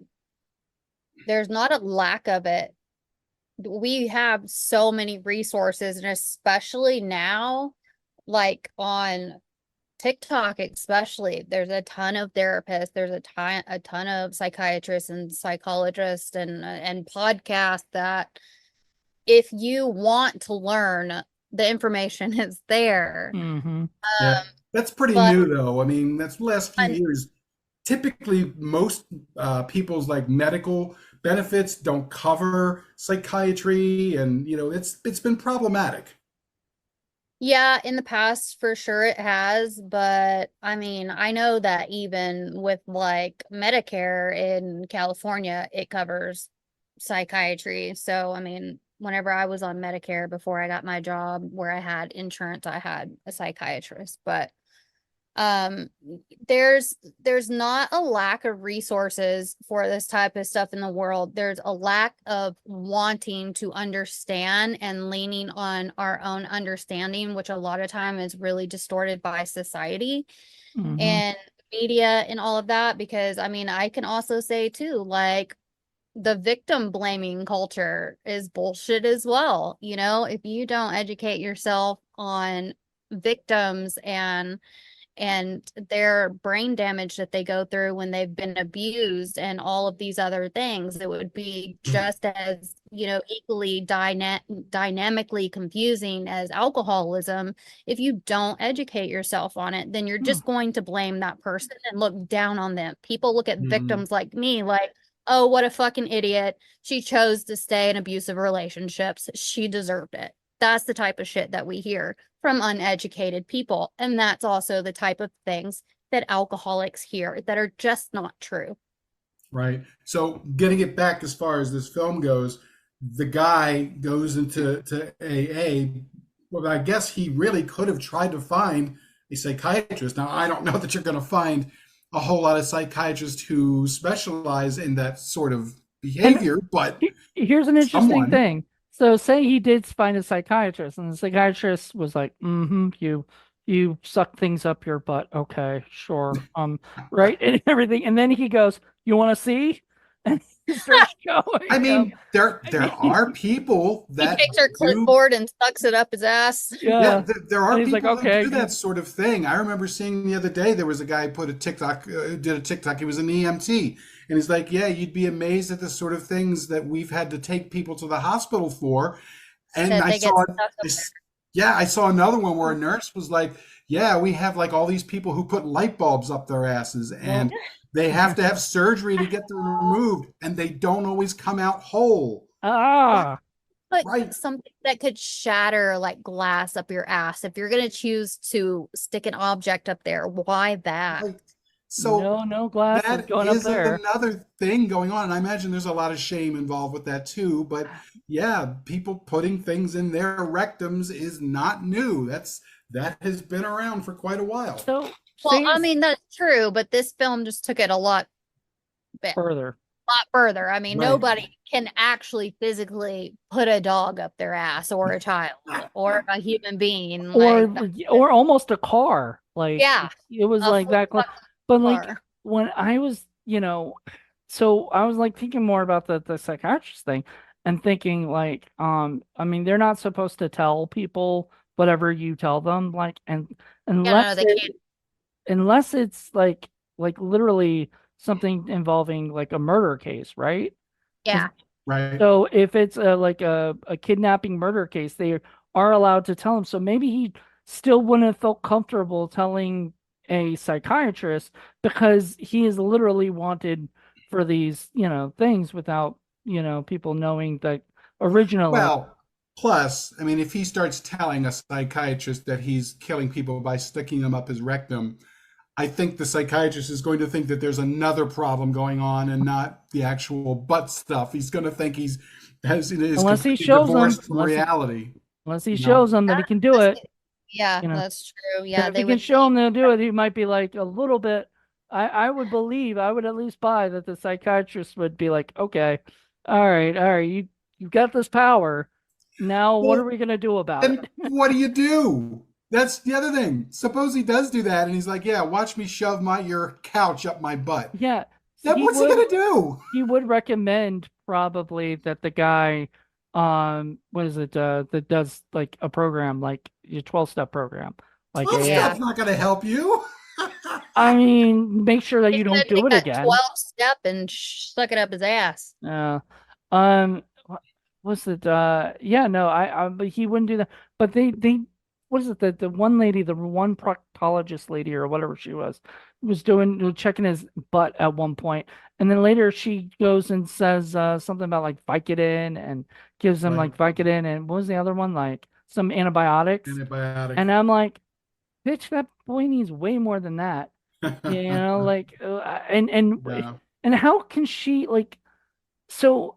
there's not a lack of it. We have so many resources, and especially now, like on TikTok, especially, there's a ton of therapists, there's a ton of psychiatrists and psychologists and podcasts that if you want to learn, the information is there. Yeah, that's pretty But new though. I mean, that's the last few years. Typically, most people's like medical benefits don't cover psychiatry, and it's been problematic. yeah, in the past, for sure it has, but I mean, I know that even with like Medicare in California, it covers psychiatry. So, I mean, whenever I was on Medicare before I got my job where I had insurance, I had a psychiatrist. But um there's not a lack of resources for this type of stuff in the world. There's a lack of wanting to understand and leaning on our own understanding, which a lot of time is really distorted by society and media and all of that. Because I mean, I can also say too, like, the victim blaming culture is bullshit as well. You know, if you don't educate yourself on victims and their brain damage that they go through when they've been abused and all of these other things, it would be just as, you know, equally dynamically confusing as alcoholism. If you don't educate yourself on it, then you're just going to blame that person and look down on them. People look at victims like me like, oh, what a fucking idiot. She chose to stay in abusive relationships. She deserved it. That's the type of shit that we hear from uneducated people. And that's also the type of things that alcoholics hear that are just not true. Right. So getting it back as far as this film goes, the guy goes into AA. Well, I guess he really could have tried to find a psychiatrist. Now, I don't know that you're going to find a whole lot of psychiatrists who specialize in that sort of behavior, but here's an interesting someone. thing. So say he did find a psychiatrist and the psychiatrist was like, you suck things up your butt. Okay, sure. Right. And everything. And then he goes, you want to see? And he starts showing I mean, him. there I mean, are people He that takes her do. clipboard and sucks it up his ass. Yeah, yeah. there are And he's people like, okay. who do that sort of thing. I remember seeing the other day there was a guy who put a TikTok, did a TikTok. He was an EMT, and he's like, "Yeah, you'd be amazed at the sort of things that we've had to take people to the hospital for." And That I they get saw, stuck up I s- yeah, I saw another one where a nurse was like, "Yeah, we have like all these people who put light bulbs up their asses, and they have to have surgery to get them removed, and they don't always come out whole." Ah. put Right. something that could shatter like glass up your ass. If you're gonna choose to stick an object up there, why that? Right. So No glasses that going up is there. another thing going on. And I imagine there's a lot of shame involved with that too. But yeah, people putting things in their rectums is not new. That has been around for quite a while. So Well, say I mean, that's true, but this film just took it a further. lot further. I mean, Right. nobody can actually physically put a dog up their ass or a child or a human being Or like or almost a car. Like yeah, it was a like full that. But like car. when I was, so I was like thinking more about the psychiatrist thing and thinking like, I mean, they're not supposed to tell people whatever you tell them, like, and Yeah, no, unless they can't. unless it's like literally something involving like a murder case, right? 'Cause Yeah. Right. so if it's like a kidnapping murder case, they are allowed to tell him. So maybe he still wouldn't have felt comfortable telling a psychiatrist because he is literally wanted for these, things without, people knowing that originally. Well, plus, I mean, if he starts telling a psychiatrist that he's killing people by sticking them up his rectum, I think the psychiatrist is going to think that there's another problem going on and not the actual butt stuff. He's going to think is Unless he completely shows them, divorced from reality. unless he You know? shows them that he can do it, Yeah, you know. that's true. But Yeah, if they he can would show him they'll do it, he might be like a little bit. I would believe, I would at least buy that the psychiatrist would be like, okay, all right, you've got this power. Now, what are Well, we gonna do about then it? what do you do? That's the other thing. Suppose he does do that and he's like, "Yeah, watch me shove your couch up my butt." Yeah, Then he what's he would gonna do? he would recommend probably that the guy, what is it, that does like a program like your 12-step program, like 12 a. yeah. step's not gonna help you. I mean, make sure that He's you gonna don't do take it that again. 12 step and suck it up his ass. Uh, was it? Yeah, no, but he wouldn't do that. But what is it? The one lady, the one proctologist lady or whatever she was checking his butt at one point, and then later she goes and says something about like Vicodin and gives him Right. like Vicodin and what was the other one, like some antibiotics, Antibiotic. and I'm like, bitch, that boy needs way more than that, like, Yeah. and how can she like so?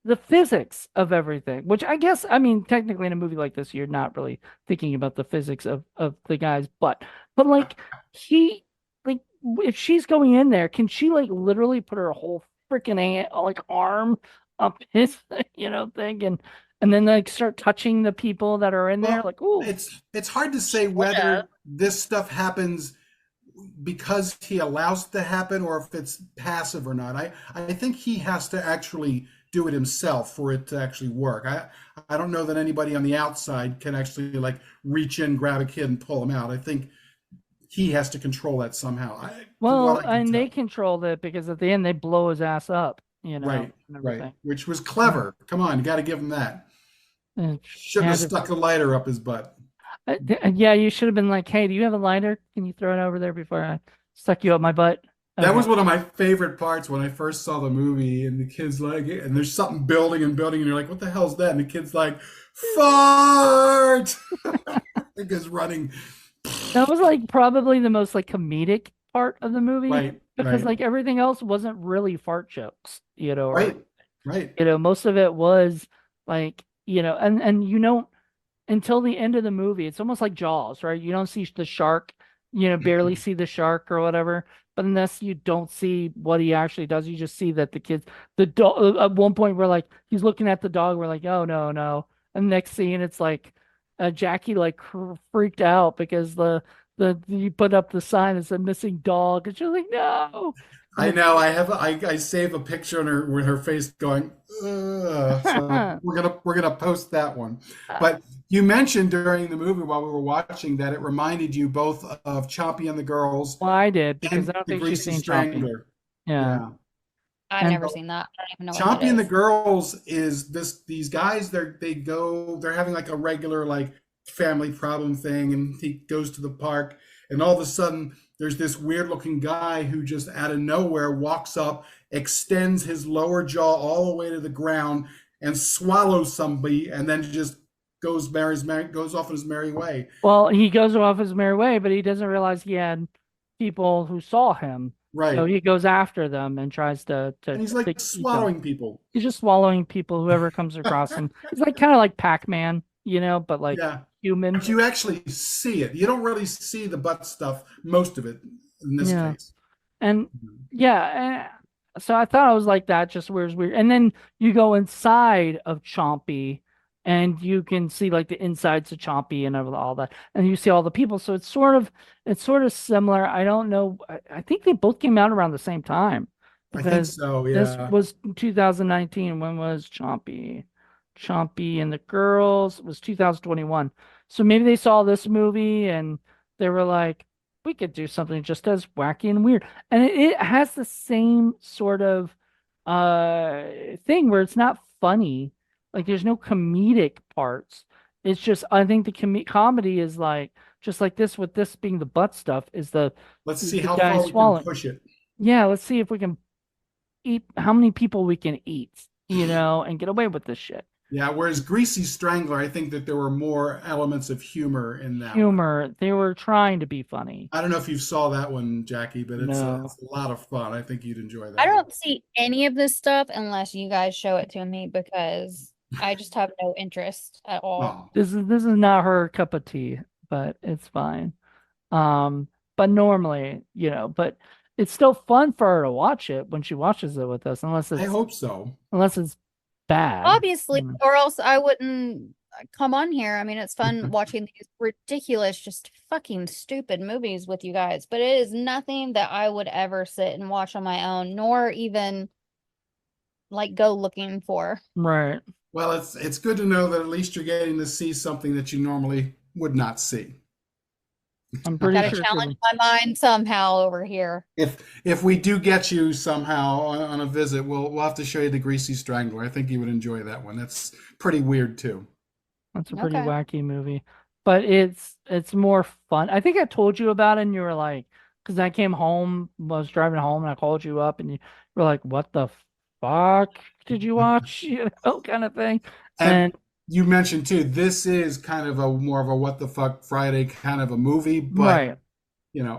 the physics of everything, which I guess, I mean, technically in a movie like this, you're not really thinking about the physics of the guy's butt, but like he, like if she's going in there, can she like literally put her whole freaking like arm up his, thing and then like start touching the people that are in there, Well, like, ooh, it's hard to say yeah. whether this stuff happens because he allows it to happen or if it's passive or not. I think he has to actually do it himself for it to actually work. I don't know that anybody on the outside can actually like reach in, grab a kid, and pull him out. I think he has to control that somehow. From Well, what I can and they tell. controlled it because at the end they blow his ass up, Right, and right. everything. Which was Yeah. clever. Come on, you got to give him that. And Shouldn't have had to, stuck a lighter up his butt. yeah, you should have been like, hey, do you have a lighter? Can you throw it over there before I stuck you up my butt? That Okay. was one of my favorite parts when I first saw the movie, and the kid's like, and there's something building and building, and you're like, what the hell's that? And the kid's like, fart! It goes running. That was like probably the most like comedic part of the movie Right, because right, like everything else wasn't really fart jokes, or right, right. most of it was like, and until the end of the movie, it's almost like Jaws, right? You don't see the shark, barely see the shark or whatever. But unless you don't see what he actually does, you just see that the dog, at one point, we're like, he's looking at the dog, we're like, oh no, no. And next scene, it's like, Jackie like freaked out because you put up the sign that said missing dog, and she's like, no. And I know. I save a picture on her with her face going. Ugh. So the we're gonna post that one. But you mentioned during the movie while we were watching that it reminded you both of Chompy and the Girls well, I did because I and don't the think she's Greasy seen Chompy. Strangler. Yeah. Yeah. I've And never seen that. I don't even know what that Chompy and the is. Girls is these guys they're having like a regular like family problem thing, and he goes to the park, and all of a sudden there's this weird looking guy who just out of nowhere walks up, extends his lower jaw all the way to the ground, and swallows somebody, and then just goes off on his merry way. well, he goes off his merry way, but he doesn't realize he had people who saw him. So Right. he goes after them and tries And he's to like eat them. swallowing people. He's just swallowing people, whoever comes across him. He's like kind of like Pac-Man, but like Yeah. human. But you actually see it. You don't really see the butt stuff, most of it in this Yeah. case. And yeah, so I thought it was like that, just weird. And then you go inside of Chompy and you can see like the insides of Chompy and all that. And you see all the people. So it's sort of similar. I don't know. I think they both came out around the same time I think because so, this yeah. was 2019. When was Chompy? Chompy and the Girls was 2021. So maybe they saw this movie and they were like, we could do something just as wacky and weird. And it has the same sort of thing where it's not funny. Like there's no comedic parts. It's just I think the comedy is like just like this, with this being the butt stuff, is the Let's is see the how guy far we can swallowing. push it. Yeah, let's see if we can eat how many people we can eat, and get away with this shit. Yeah, whereas Greasy Strangler, I think that there were more elements of humor in that one. Humor. They were trying to be funny. I don't know if you saw that one, Jackie, but No. it's a lot of fun. I think you'd enjoy I that one. don't see any of this stuff unless you guys show it to me because I just have no interest at all. Oh, This is not her cup of tea, but it's fine. Um, but normally, but it's still fun for her to watch it when she watches it with us, unless I it's hope so. unless it's bad. Obviously, or else I wouldn't come on here. I mean, it's fun watching these ridiculous, just fucking stupid movies with you guys, but it is nothing that I would ever sit and watch on my own, nor even like go looking for. Right. Well, it's good to know that at least you're getting to see something that you normally would not see. I'm pretty Gotta sure challenge my mind somehow over here. If we do get you somehow on a visit, we'll have to show you the Greasy Strangler. I think you would enjoy that one. That's pretty weird too. that's a pretty Okay. wacky movie, but it's more fun. I think I told you about it, and you were like, because I came home, was driving home, and I called you up, and you were like, "What the fuck did you watch?" Kind of thing. And And you mentioned too, this is kind of a more of a what the fuck Friday kind of a movie, but right.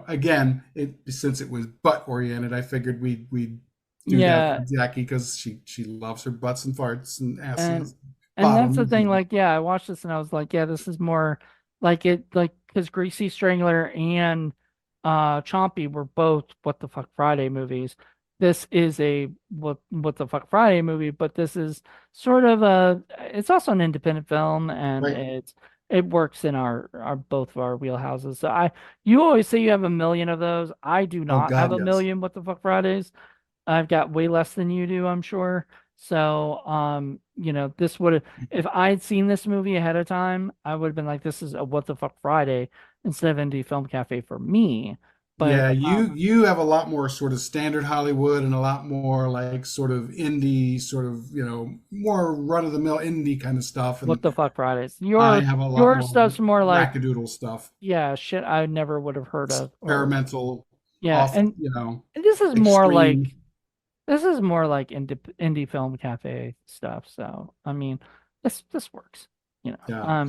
again, it since it was butt oriented, I figured we'd do that Yeah, for Jackie because she loves her butts and farts and and asses, that's the bottoms. thing. Like, yeah, I watched this and I was like, yeah, this is more like it, like because Greasy Strangler and Chompy were both What the Fuck Friday movies. This is a What the Fuck Friday movie, but this is sort of a. It's also an independent film, and Right. it works in our both of our wheelhouses. So you always say you have a million of those. I do Oh not have God, a yes. million What the Fuck Fridays. I've got way less than you do, I'm sure. So, this would have, if I'd seen this movie ahead of time, I would have been like, this is a What the Fuck Friday instead of Indie Film Cafe for me. But, Yeah, you have a lot more sort of standard Hollywood and a lot more like sort of indie, sort of, more run-of-the-mill indie kind of stuff. What And the Fuck Fridays? I have a lot Your more stuff's more like, wackadoodle stuff, yeah, shit I never would have heard of. Or, experimental, yeah. off, And this is more like, extreme. Indie Film Cafe stuff. So, I mean, this works, you know. Yeah.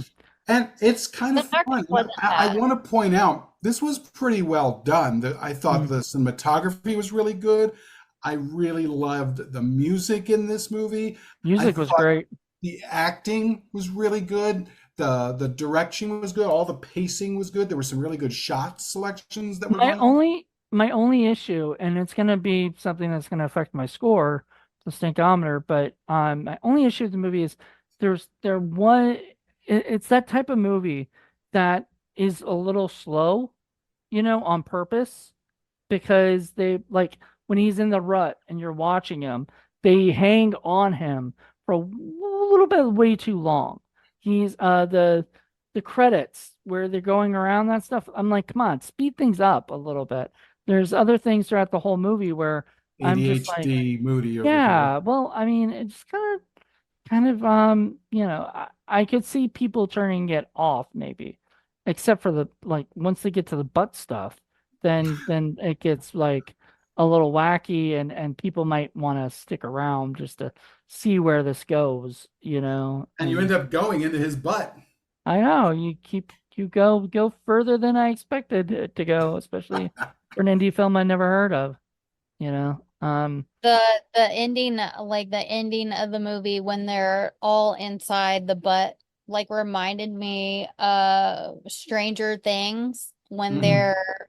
And it's kind The of acting fun. wasn't I bad. want to point out this was pretty well done. I thought Mm. the cinematography was really good. I really loved the music in this movie. I Music was thought great. the acting was really good. The direction was good. All the pacing was good. There were some really good shot selections that were My going on. only my only issue, and it's gonna be something that's gonna affect my score, the stinkometer, but my only issue with the movie is there one it's that type of movie that is a little slow, on purpose because they like when he's in the rut and you're watching him, they hang on him for a little bit way too long. He's the credits where they're going around that stuff. I'm like, come on, speed things up a little bit. There's other things throughout the whole movie where I'm just like, ADHD Moody over here. yeah, well, I mean, it's kind of I could see people turning it off maybe, except for the like once they get to the butt stuff, then it gets like a little wacky and people might want to stick around just to see where this goes. And you And end up going into his butt. I know you go further than I expected it to go, especially for an indie film I never heard of, you know. The ending, like the ending of the movie when they're all inside the butt, like reminded me of Stranger Things when Mhm. they're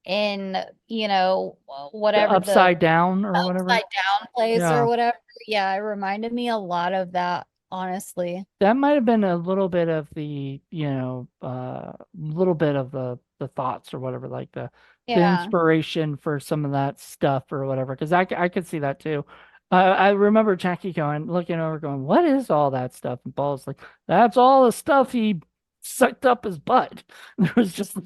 in, The whatever the upside down or whatever. upside down place or Yeah. whatever. Yeah, it reminded me a lot of that, honestly. That might have been a little bit of the, little bit of the thoughts or whatever, like the Yeah. inspiration for some of that stuff or whatever. Because I could see that too. I remember Jackie going, looking over, going, "What is all that stuff?" And Paul's like, "That's all the stuff he sucked up his butt." There was just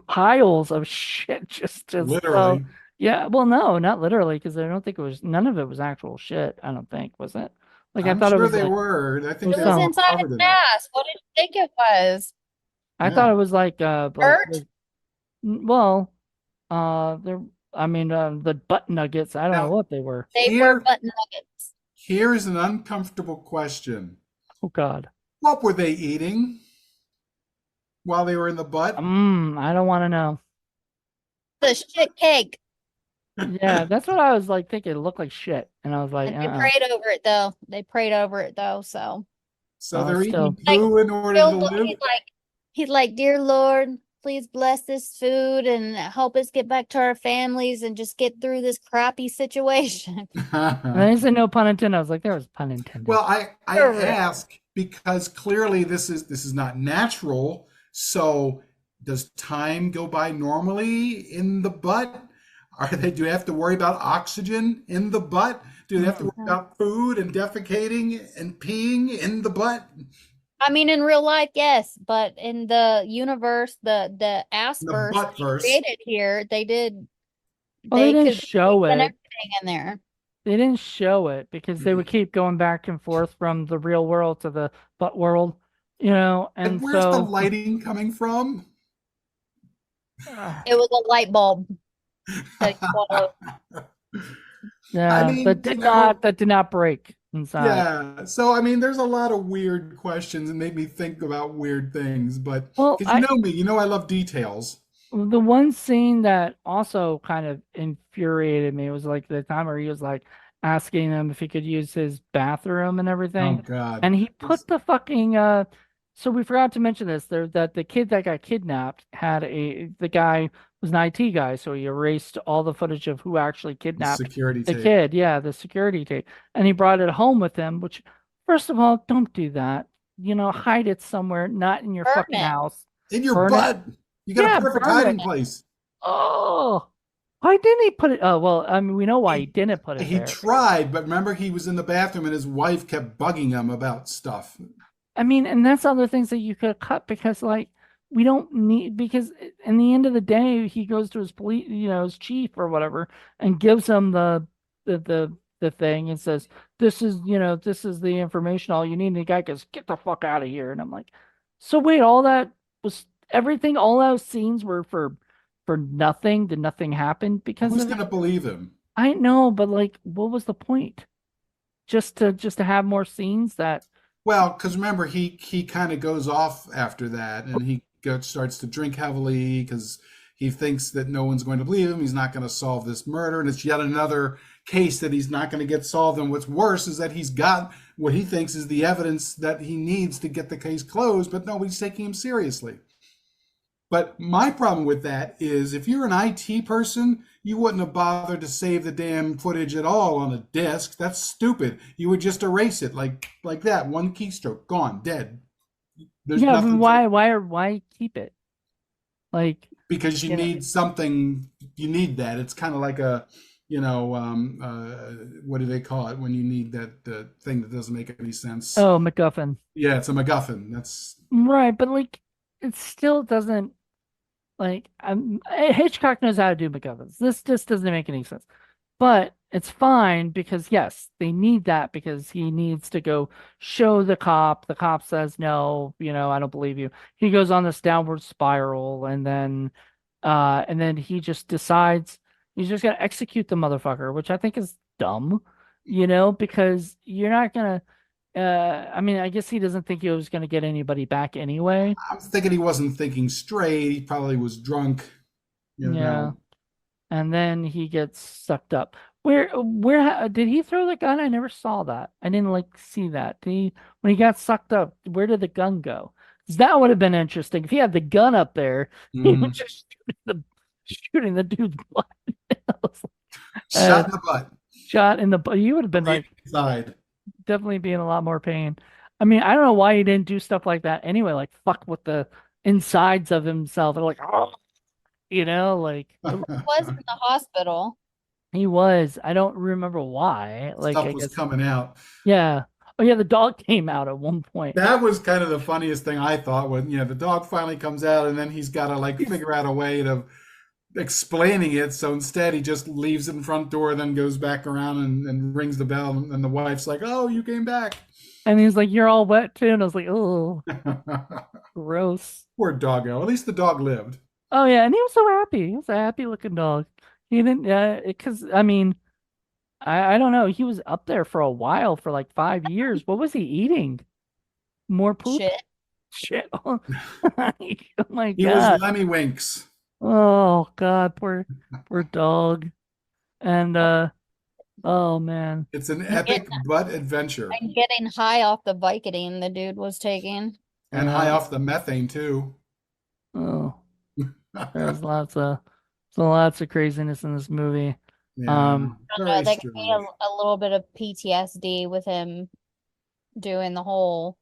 piles of shit, just Literally. yeah. Well, no, not literally, because I don't think none of it was actual shit. I don't think, was it? Like I I'm thought it sure was they like were. I it think was It they was were some. all inside his covered in it. ass. What did you think it was? I thought Yeah. it was Hurt? well, there. I mean, the butt nuggets. I don't know Now, what they were. They were here, butt nuggets. here's an uncomfortable question. Oh God. What were they eating while they were in the butt? I don't want to know. The shit cake. Yeah, that's what I was like thinking. It looked like shit, and I was like, And they prayed over it though. They prayed over it though. So So they're eating still. like poo in order to live? he's like, dear Lord, please bless this food and help us get back to our families and just get through this crappy situation. And then he said no pun intended. I was like, there was pun intended. Well, I ask because clearly this is not natural. So does time go by normally in the butt? Do they have to worry about oxygen in the butt? Do they have to Mm. worry about food and defecating and peeing in the butt? I mean, in real life, yes, but in the universe, the The Asperse butt they verse. created here, Well, they they didn't could be show keeping it. everything in there. They didn't show it because they would keep going back and forth from the real world to the butt world, And and where's the so lighting coming from? uh, It was a light bulb that exploded. I yeah, mean, you know, that did not break inside. yeah. So, I mean, there's a lot of weird questions and made me think about weird things, but Well, because you know me, you know I love details. The one scene that also kind of infuriated me was like the time where he was like asking him if he could use his bathroom and Oh everything. God. And he put the fucking so we forgot to mention this there that the kid that got kidnapped had the guy was an IT guy, so he erased all the footage of who actually The kidnapped security the tape. kid. Yeah, the security tape. And he brought it home with him, which first of all, don't do that. Hide it somewhere, not in your Burn fucking it. house. In your Burn it. butt. You got a Yeah, perfect burn it. hiding place. Oh, why didn't he put it? Oh, well, I mean, we know why he He didn't put it he there. tried, but remember he was in the bathroom and his wife kept bugging him about stuff. I mean, and that's other things that you could cut because, like, we don't need because in the end of the day, he goes to his police, his chief or whatever, and gives him the thing and says, this is the information all you need." And the guy goes, "Get the fuck out of here!" And I'm like, so wait, all that was everything, all those scenes were for nothing? Did nothing happen because Who's of it? gonna believe him? I know, but like, what was the point? Just to have more scenes that Well, because remember he kind of goes off after that, and starts to drink heavily because he thinks that no one's going to believe him. He's not going to solve this murder, and it's yet another case that he's not going to get solved. And what's worse is that he's got what he thinks is the evidence that he needs to get the case closed, but nobody's taking him seriously. But my problem with that is if you're an IT person, you wouldn't have bothered to save the damn footage at all on a disk. That's stupid. You would just erase it like that. One keystroke, gone, dead. There's yeah, but nothing to, why keep it? Like, because you you know, need something. You need that. It's kind of like a, what do they call it when you need that thing that doesn't make any sense? oh, MacGuffin. Yeah, it's a MacGuffin. That's Right, but like it still doesn't Hitchcock knows how to do MacGuffins. This just doesn't make any sense. But it's fine because yes, they need that because he needs to go show the cop. The cop says, "No, I don't believe you." He goes on this downward spiral and then he just decides he's just gonna execute the motherfucker, which I think is dumb, because you're not gonna I mean, I guess he doesn't think he was gonna get anybody back anyway. I'm thinking he wasn't thinking straight. He probably was drunk. You Yeah. know, And then he gets sucked up. Where did he throw the gun? I never saw that. I didn't like see that. When he got sucked up, where did the gun go? 'Cause that would have been interesting. If he had the gun up there, he was Mhm. just shooting the dude's butt. Shot Uh, in the butt. shot in the butt. He would have been like Inside. definitely be in a lot more pain. I mean, I don't know why he didn't do stuff like that anyway. Like fuck with the insides of himself. And like, oh, like Was in the hospital. he was. I don't remember why. Like, Stuff I was guess, coming out. yeah. Oh, yeah, the dog came out at one point. That was kind of the funniest thing I thought when, the dog finally comes out and then he's got to like figure out a way of explaining it. So instead he just leaves it in front door, then goes back around and rings the bell. And the wife's like, "Oh, you came back." And he's like, "You're all wet too." And I was like, "Oh, gross." Poor doggo. At least the dog lived. Oh, yeah. And he was so happy. He was a happy looking dog. He didn't, because, I mean, I don't know. He was up there for a while, for like 5 years. What was he eating? More poop? Shit. Shit. Oh my He was God. Lemmy Winks. Oh, God. Poor dog. And, oh, man. It's an And epic butt adventure. getting high off the Vicodin the dude was taking. And high off the methane too. Oh. There's lots of craziness in this movie. Yeah, I don't know, very that gave me strange. a little bit of PTSD with him doing the whole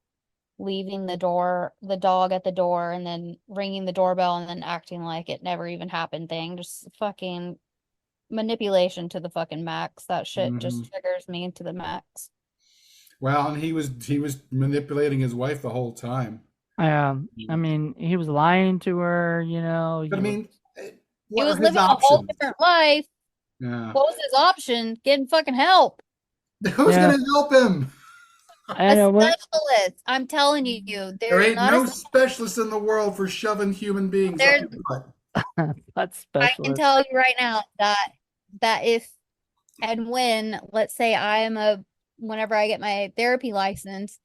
leaving the dog at the door, and then ringing the doorbell and then acting like it never even happened thing. Just fucking manipulation to the fucking max. That shit Mhm. just triggers me to the max. Well, and he was manipulating his wife the whole time. I mean, he was lying to her, But I he was, mean, He what are was his living a whole options? different life. Yeah. What was his option? Getting fucking help. Who's yeah, gonna help him? I A know what, specialist. I'm telling you, There there's ain't not a no specialist in the world for shoving human beings up there's your butt. that I can specialist. tell you right now that if and when, let's say I am whenever I get my therapy license,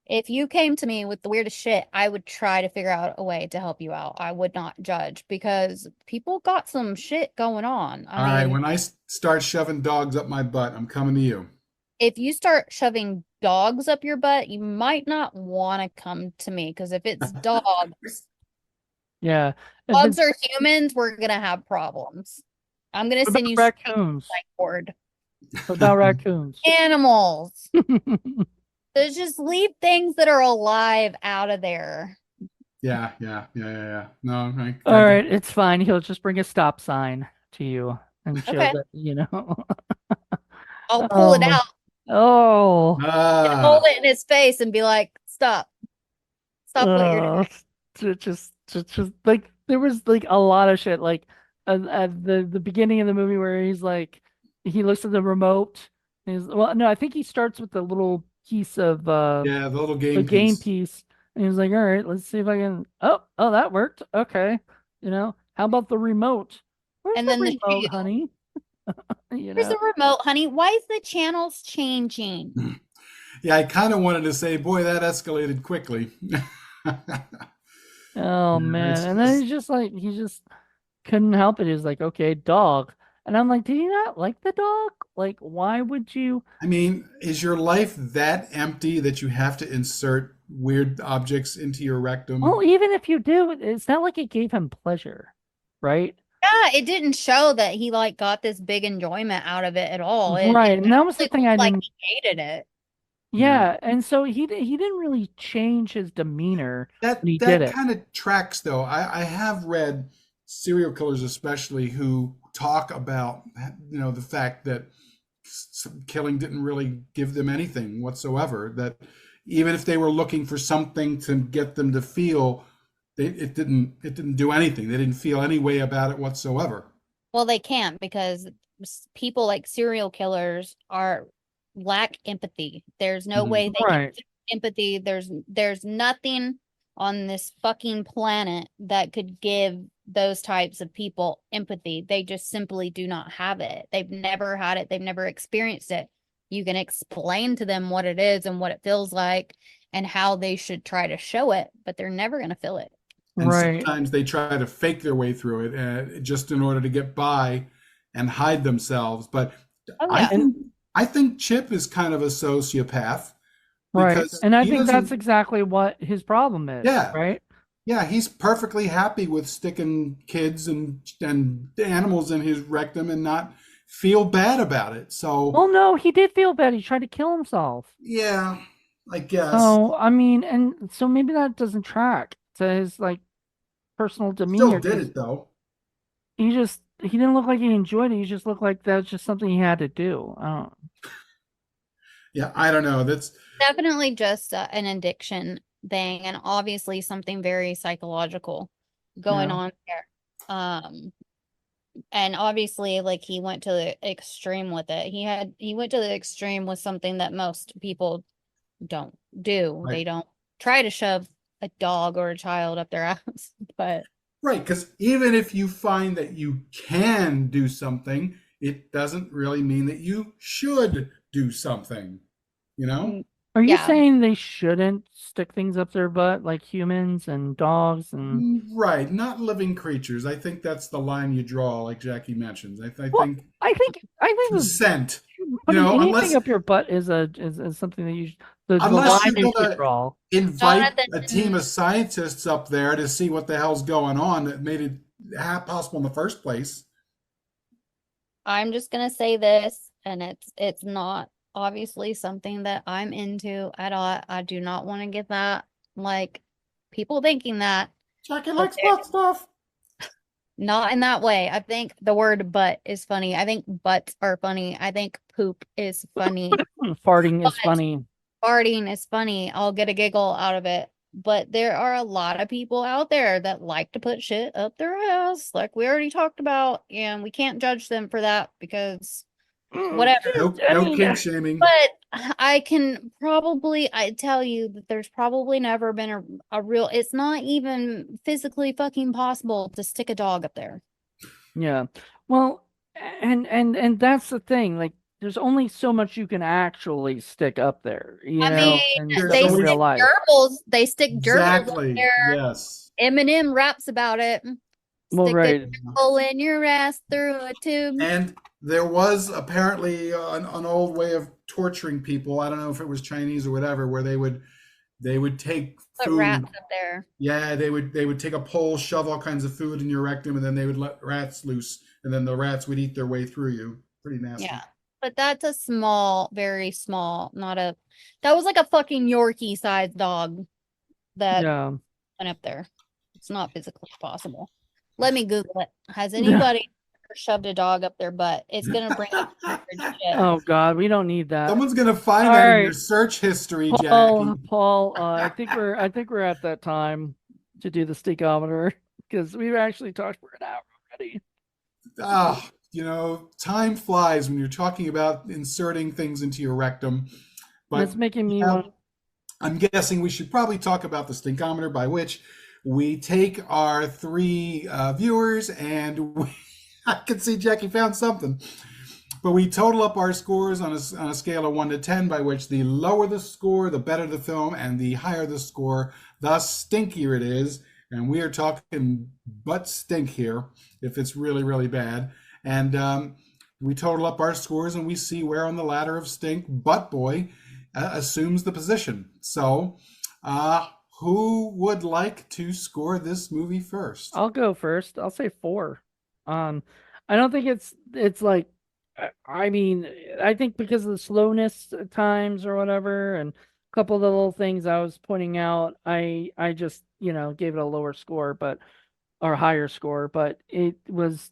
If you came to me with the weirdest shit, I would try to figure out a way to help you out. I would not judge because people got some shit going on. I All right, mean, when I start shoving dogs up my butt, I'm coming to you. if you start shoving dogs up your butt, you might not want to come to me because if it's dogs, Yeah. If dogs it's or humans, we're gonna have problems. I'm gonna what send about you straight to the raccoons? psych ward. What about raccoons? Animals. So just leave things that are alive out of there. Yeah. No, All right, it's fine. He'll just bring a stop sign to you and show Okay. that, you know. I'll pull it Oh, out oh, and hold ah, it in his face and be like, stop. Stop what you're doing. oh. Just like there was like a lot of shit. Like at the beginning of the movie where he's like, he looks at the remote. And he's well, no, I think he starts with the little piece of yeah, the little the game game piece. piece, and he's like, all right, let's see if I can. Oh, that worked. Okay, you know, how about the remote? Where's And the then the remote, shoe. honey? You Where's know. the remote, honey? Why is the channels changing? Yeah, I kind of wanted to say, boy, that escalated quickly. Oh Yeah, man. it's And then just, he's just like he just couldn't help it. He's like, okay, dog. And I'm like, did you not like the dog? Like, why would you? I mean, is your life that empty that you have to insert weird objects into your Well, rectum? even if you do, it's not like it gave him pleasure, right? Yeah, it didn't show that he like got this big enjoyment out of it at all. It Right. And that was the actually thing looked I like didn't. he hated it. Yeah. Yeah. And so he didn't really change his demeanor when That he did that it. kind of tracks though. I have read serial killers especially who talk about the fact that killing didn't really give them anything whatsoever, that even if they were looking for something to get them to feel, it didn't do anything. They didn't feel any way about it whatsoever. Well, they can't because people like serial killers are lack empathy. There's no way Mhm. they can Right. feel empathy. There's nothing on this fucking planet that could give those types of people empathy. They just simply do not have it. They've never had it. They've never experienced it. You can explain to them what it is and what it feels like and how they should try to show it, but they're never going to feel it. And Right. sometimes they try to fake their way through it, just in order to get by and hide themselves. But Oh I yeah. And think I think Chip is kind of a sociopath right. because And I he think that's doesn't. exactly what his problem is, Yeah, right? yeah, he's perfectly happy with sticking kids and animals in his rectum and not feel bad about it. So Well, no, he did feel bad. He tried to kill himself. yeah, I guess So, I mean, and so maybe that doesn't track to his like personal still demeanor did because it though. he didn't look like he enjoyed it. He just looked like that was just something he had to do. I don't. Yeah, I don't know. That's Definitely just an addiction thing, and obviously something very psychological going Yeah. on there. And obviously, like he went to the extreme with it. He went to the extreme with something that most people don't do. right. They don't try to shove a dog or a child up their ass. But Right, because even if you find that you can do something, it doesn't really mean that you should do something, you know? mm, Are you yeah, saying they shouldn't stick things up their butt like humans and dogs and Right, not living creatures. I think that's the line you draw, like Jackie mentions. I well, think I think consent, putting anything unless up your butt is something that the unless line you're you should gonna draw. invite Jonathan a team didn't. of scientists up there to see what the hell's going on that made it possible in the first place. I'm just gonna say this, and it's not obviously something that I'm into at all. I do not want to get that like people thinking that, Jackie but likes butt stuff. not in that way. I think the word butt is funny. I think butts are funny. I think poop is funny. Farting But is funny. farting is funny. I'll get a giggle out of it. But there are a lot of people out there that like to put shit up their ass, like we already talked about, and we can't judge them for that because whatever. No, I no mean, kink shaming. But I tell you that there's probably never been a real, it's not even physically fucking possible to stick a dog up there. yeah. Well, and that's the thing. Like there's only so much you can actually stick up there, you I know, mean, and There's they in only- real stick life. gerbils. They stick gerbils up Exactly. there. Yes. Eminem raps about it. Well, Stick right. a hole in your ass through a tube. And there was apparently an old way of torturing people. I don't know if it was Chinese or whatever, where they would take Put food. rats up there. Yeah, they would take a pole, shove all kinds of food in your rectum, and then they would let rats loose, and then the rats would eat their way through you. Pretty nasty. Yeah. But that's a small, very small, not a, that was like a fucking Yorkie sized dog that Yeah. went up there. It's not physically possible. Let me Google it. Has anybody ever shoved a dog up their butt? It's gonna bring up weird shit. Oh God, we don't need that. Someone's gonna find All that in right. your search history, Paul, Jackie. Paul, I think we're at that time to do the stinkometer because we've actually talked for an hour already. Ah, time flies when you're talking about inserting things into your rectum. But That's making me yeah, want. I'm guessing we should probably talk about the stinkometer, by which we take our three viewers and I can see Jackie found something. But we total up our scores on a scale of 1 to 10, by which the lower the score, the better the film, and the higher the score, the stinkier it is. And we are talking butt stink here, if it's really, really bad. And we total up our scores and we see where on the ladder of stink Butt Boy assumes the position. So, who would like to score this movie first? I'll go first. I'll say 4. I don't think it's like. I mean, I think because of the slowness at times or whatever, and a couple of the little things I was pointing out, I just gave it a lower score, or higher score, but it was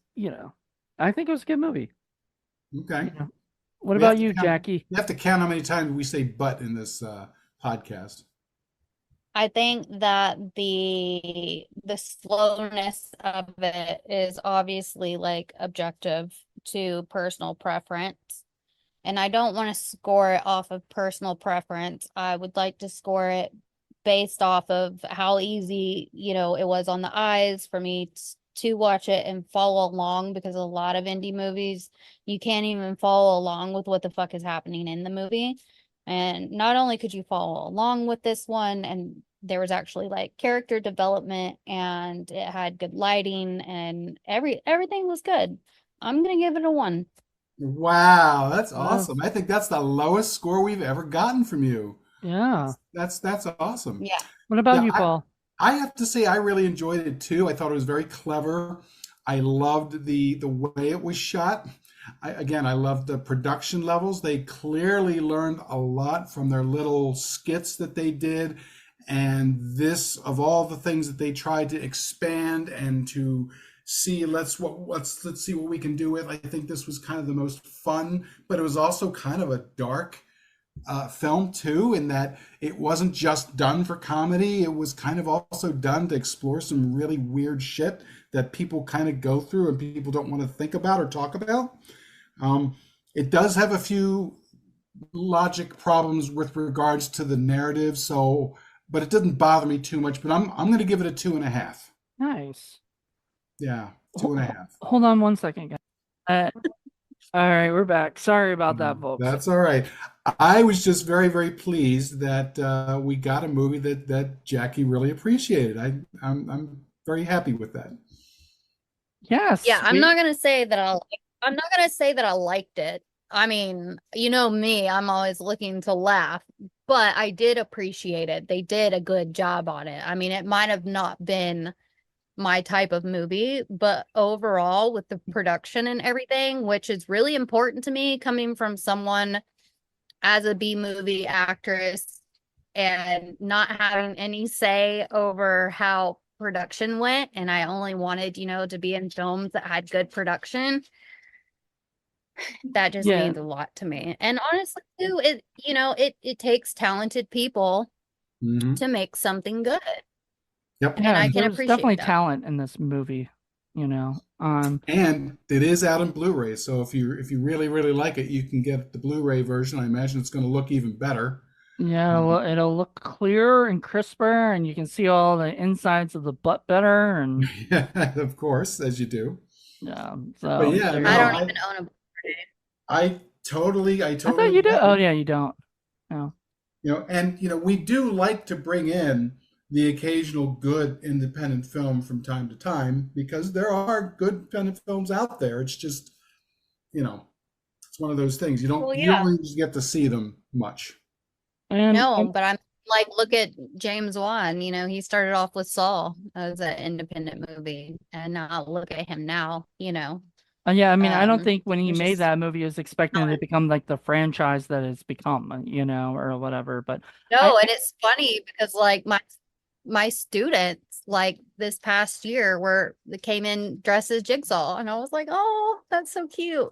I think it was a good movie. Okay. What We have about to you, count- Jackie? You have to count how many times we say butt in this podcast. I think that the slowness of it is obviously like objective to personal preference. And I don't want to score it off of personal preference. I would like to score it based off of how easy, it was on the eyes for me to watch it and follow along, because a lot of indie movies, you can't even follow along with what the fuck is happening in the movie. And not only could you follow along with this one, and there was actually like character development and it had good lighting and everything was good. I'm gonna give it a 1. Wow, that's Wow. awesome. I think that's the lowest score we've ever gotten from you. Yeah. That's awesome. Yeah. What about Yeah, you, Paul? I have to say I really enjoyed it too. I thought it was very clever. I loved the way it was shot. I loved the production levels. They clearly learned a lot from their little skits that they did. And this, of all the things that they tried to expand and to see, let's see what we can do with. I think this was kind of the most fun, but it was also kind of a dark film too, in that it wasn't just done for comedy. It was kind of also done to explore some really weird shit that people kind of go through and people don't want to think about or talk about. It does have a few logic problems with regards to the narrative, but it doesn't bother me too much. But I'm going to give it a 2.5. Nice. Yeah, 2.5. Hold on one second, guys. All right, we're back. Sorry about that, folks. That's all right. I was just very, very pleased that we got a movie that Jackie really appreciated. I'm very happy with that. Yes. Yeah, I'm not gonna say that I liked it. I mean, you know me, I'm always looking to laugh, but I did appreciate it. They did a good job on it. I mean, it might have not been my type of movie, but overall, with the production and everything, which is really important to me coming from someone as a B movie actress and not having any say over how production went, and I only wanted, to be in films that had good production. That just Yeah. means a lot to me. And honestly, too, it takes talented people Mhm. to make something good. Yep. And I can there's appreciate definitely that. talent in this movie. And it is out in Blu-ray, so if you really, really like it, you can get the Blu-ray version. I imagine it's going to look even better. Yeah, it'll look clearer and crisper, and you can see all the insides of the butt better. And Of course, as you do. yeah, But so yeah, there you I go. don't even own a Blu-ray. I totally, I I thought totally you did. get Oh it. yeah, you don't. No. And we do like to bring in the occasional good independent film from time to time because there are good independent films out there. It's just, you know, it's one of those things. Well, You don't yeah. really just get to see them much. And No, but I'm like, look at James Wan. He started off with Saw as an independent movie, and now look at him now. yeah, I mean, I don't think when he It's made just that movie, he was expecting it to become like the franchise that it's become, or whatever. But I, no, and it's funny because like my students like this past year they came in dressed as Jigsaw, and I was like, oh, that's so cute.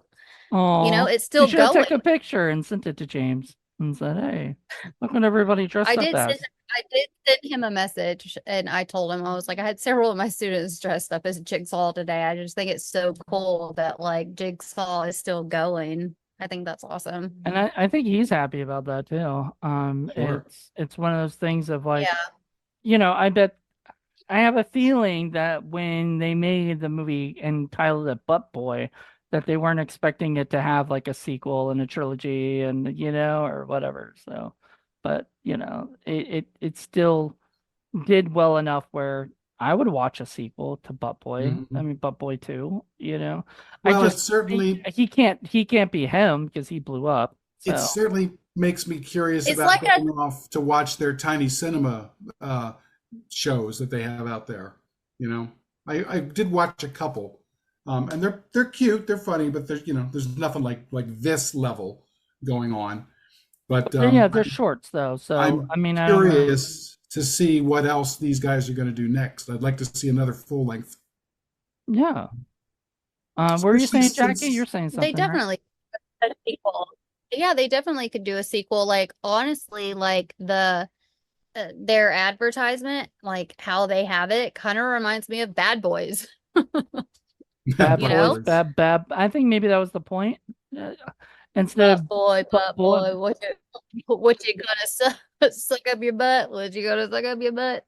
oh, It's you still should have going. took a picture and sent it to James and said, "Hey, look what everybody I dressed up did send as." I did send him a message, and I told him, I was like, I had several of my students dressed up as Jigsaw today. I just think it's so cool that like Jigsaw is still going. I think that's awesome. And I think he's happy about that too. Sure. It's one of those things of like, Yeah. I bet I have a feeling that when they made the movie and titled it Butt Boy, that they weren't expecting it to have like a sequel and a trilogy and or whatever. So, but it still did well enough where I would watch a sequel to Butt Boy. I Mhm. mean Butt Boy 2, I Well, just he can't be him because he blew up. it So, certainly makes me curious It's about like a going off to watch their tiny cinema uh, shows that they have out there. I did watch a couple, and they're cute, they're funny, but there's nothing like this level going on. But yeah, they're shorts though. So, I'm I mean, I don't know. curious to see what else these guys are going to do next. I'd like to see another full length, Yeah. What were you especially saying, Jackie? You're since saying they something, right? definitely a sequel. Yeah, they definitely could do a sequel. Like honestly, like their advertisement, like how they have it, kind of reminds me of Bad Boys. Bad You Butt boys, know, Boys. bad. I think maybe that was the point. Uh, Instead of butt butt boy, boy, what you gonna suck up your butt? What you gonna suck up your butt?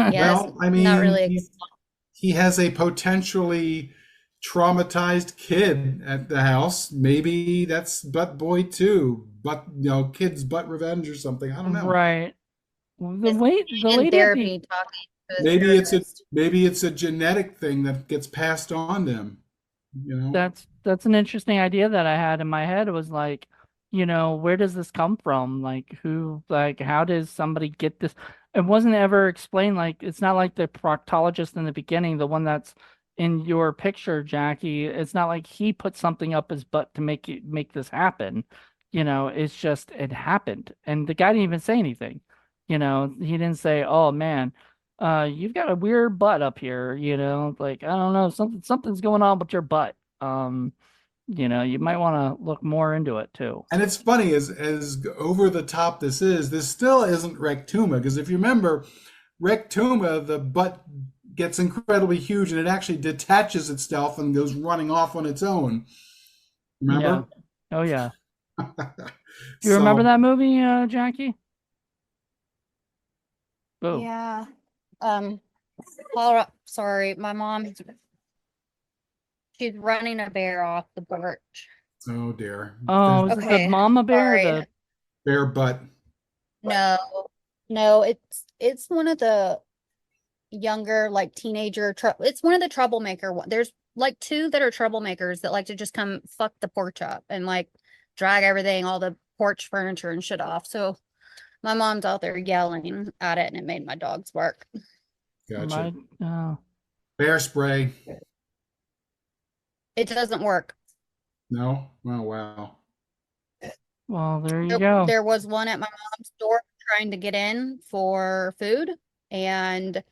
Yeah, it's Well, I not mean, really a good he has a potentially traumatized kid at the house. Maybe that's Butt Boy too. But kid's butt revenge or something. I don't know. right? Well, It's the being in lady at the therapy talking to his Maybe it's a therapist. maybe it's a genetic thing that gets passed on to him. You know. that's an interesting idea that I had in my head. It was like, where does this come from? Like who, like how does somebody get this? It wasn't ever explained. Like it's not like the proctologist in the beginning, the one that's in your picture, Jackie. It's not like he put something up his butt to make this happen. It's just it happened. And the guy didn't even say anything. He didn't say, "Oh man, you've got a weird butt up here," like I don't know, something's going on with your butt. You might want to look more into it too. And it's funny as over the top this still isn't Rectuma because if you remember, Rectuma, the butt gets incredibly huge and it actually detaches itself and goes running off on its own. Yeah. Remember? Oh yeah. Do you remember So that movie, Jackie? Oh. Yeah. Sorry, my mom, she's running a bear off the porch. oh dear. Oh, There's was it the Okay, mama bear or sorry. the bare butt. No, no, it's one of the younger, like teenager. It's one of the troublemaker one. There's like two that are troublemakers that like to just come fuck the porch up and like drag everything, all the porch furniture and shit off. So my mom's out there yelling at it, and it made my dogs bark. Gotcha. my uh Bear spray. It doesn't work. No? Oh wow. well, there you There, go. there was one at my mom's door trying to get in for food, and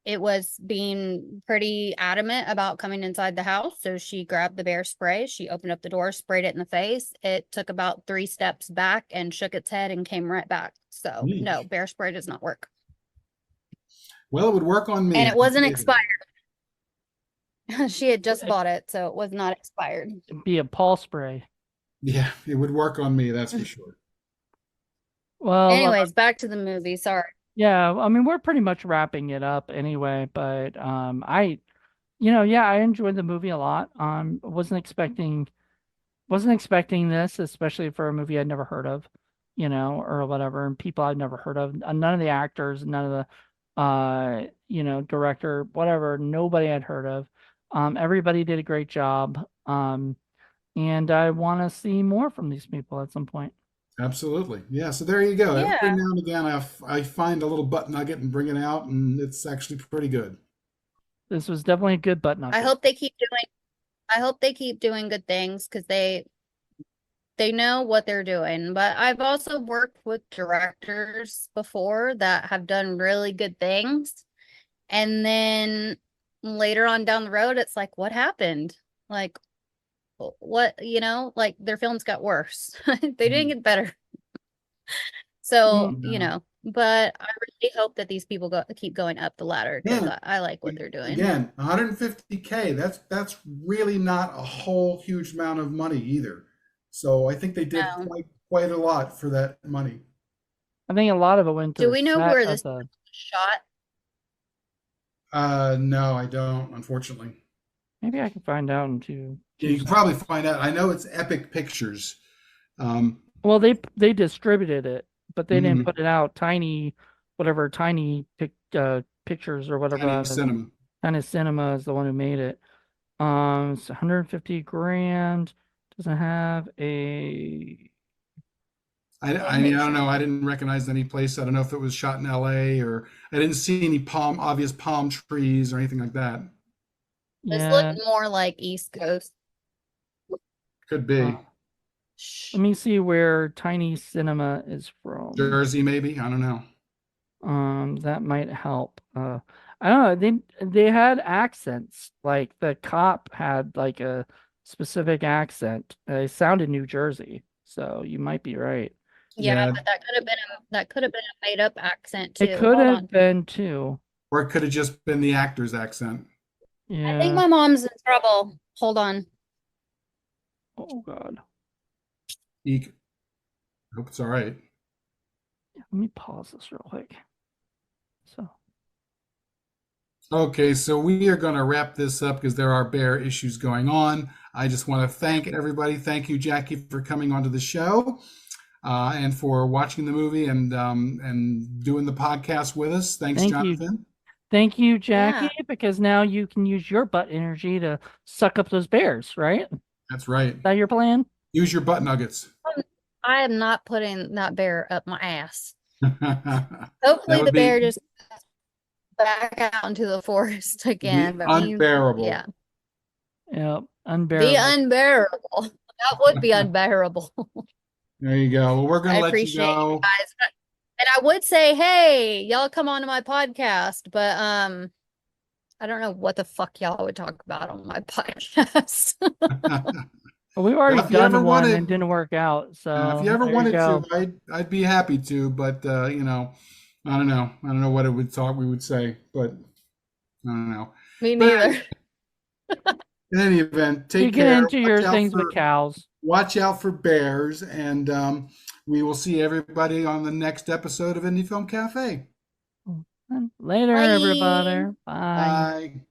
it was being pretty adamant about coming inside the house. So she grabbed the bear spray. She opened up the door, sprayed it in the face. It took about 3 steps back and shook its head and came right back. So no, Yeesh. bear spray does not work. Well, it would work on me. And I it can wasn't tell you that. expired. She had just It'd bought it, so it was not expired. be a Paul spray. Yeah, it would work on me, that's for sure. Well, Anyways, back to the movie. Sorry. yeah, I mean we're pretty much wrapping it up anyway, but yeah, I enjoyed the movie a lot. I wasn't expecting wasn't expecting this, especially for a movie I'd never heard of, or whatever, and people I've never heard of. None of the actors, none of the, director, whatever, nobody I'd heard of. Everybody did a great job. And I want to see more from these people at some point. Absolutely. Yeah. So there you go. Every Yeah. now and again, I find a little butt nugget and bring it out, and it's actually pretty good. This was definitely a good butt I nugget. hope they keep doing I hope they keep doing good things because they know what they're doing. But I've also worked with directors before that have done really good things. And then later on down the road, it's like, what happened? Like, what, like their films got worse. They didn't get better. So, Mm, but I really hope that these people keep going up the ladder because Yeah. I like what they're doing. Again, 150K, that's really not a whole huge amount of money either. So I think they did No. quite a lot for that money. I think a lot of it went to Do the we know set where of this the. was shot? No, I don't, unfortunately. Maybe I can find out in two Yeah, two you can seconds. probably find out. I know it's Epic Pictures. Um, Well, they distributed it, but they didn't mhm, put it out. Tiny pictures or whatever. Tiny Cinema. Tiny Cinema is the one who made it. It's 150 grand. Doesn't have a. I mean, I don't know. I didn't recognize any place. I don't know if it was shot in LA or I didn't see any obvious palm trees or anything like that. This looked Yeah. more like East Coast. Could Uh, be let me see where Tiny Cinema is from. Jersey, maybe. I don't know. That might help. I don't know. They had accents. Like the cop had like a specific accent. It sounded New Jersey, so you might be right. Yeah, Yeah, but that could have been a made up accent It too. could Hold have on. been too. or it could have just been the actor's accent. I think Yeah. my mom's in trouble. Hold on. Oh God. Eek. Hope it's all right. Let me pause this real quick. So Okay, so we are going to wrap this up because there are bear issues going on. I just want to thank everybody. Thank you, Jackie, for coming onto the show and for watching the movie and doing the podcast with us. Thanks, thank you. Jonathan. Thank you, Jackie, Yeah. because now you can use your butt energy to suck up those bears, right? Is That's right. that your plan? Use your butt nuggets. I am not putting that bear up my ass. That Hopefully would the be bear just back out into the forest again. But unbearable. yeah. Yep. Be Unbearable. unbearable. That would be unbearable. There you go. Well, we're going I to let you appreciate you go. guys. And I would say, hey, y'all come on to my podcast, but I don't know what the fuck y'all would talk about on my podcast. Well, we've already If you ever done one and wanted, didn't work out, if you so ever there you wanted to, go. I'd be happy to, but I don't know. I don't know what it would talk we would say, but I don't know. Me But neither. in any event, You take get care. into your things with cows. Watch out for bears, and we will see everybody on the next episode of Indie Film Cafe. Later, Bye. everybody. Bye. Bye.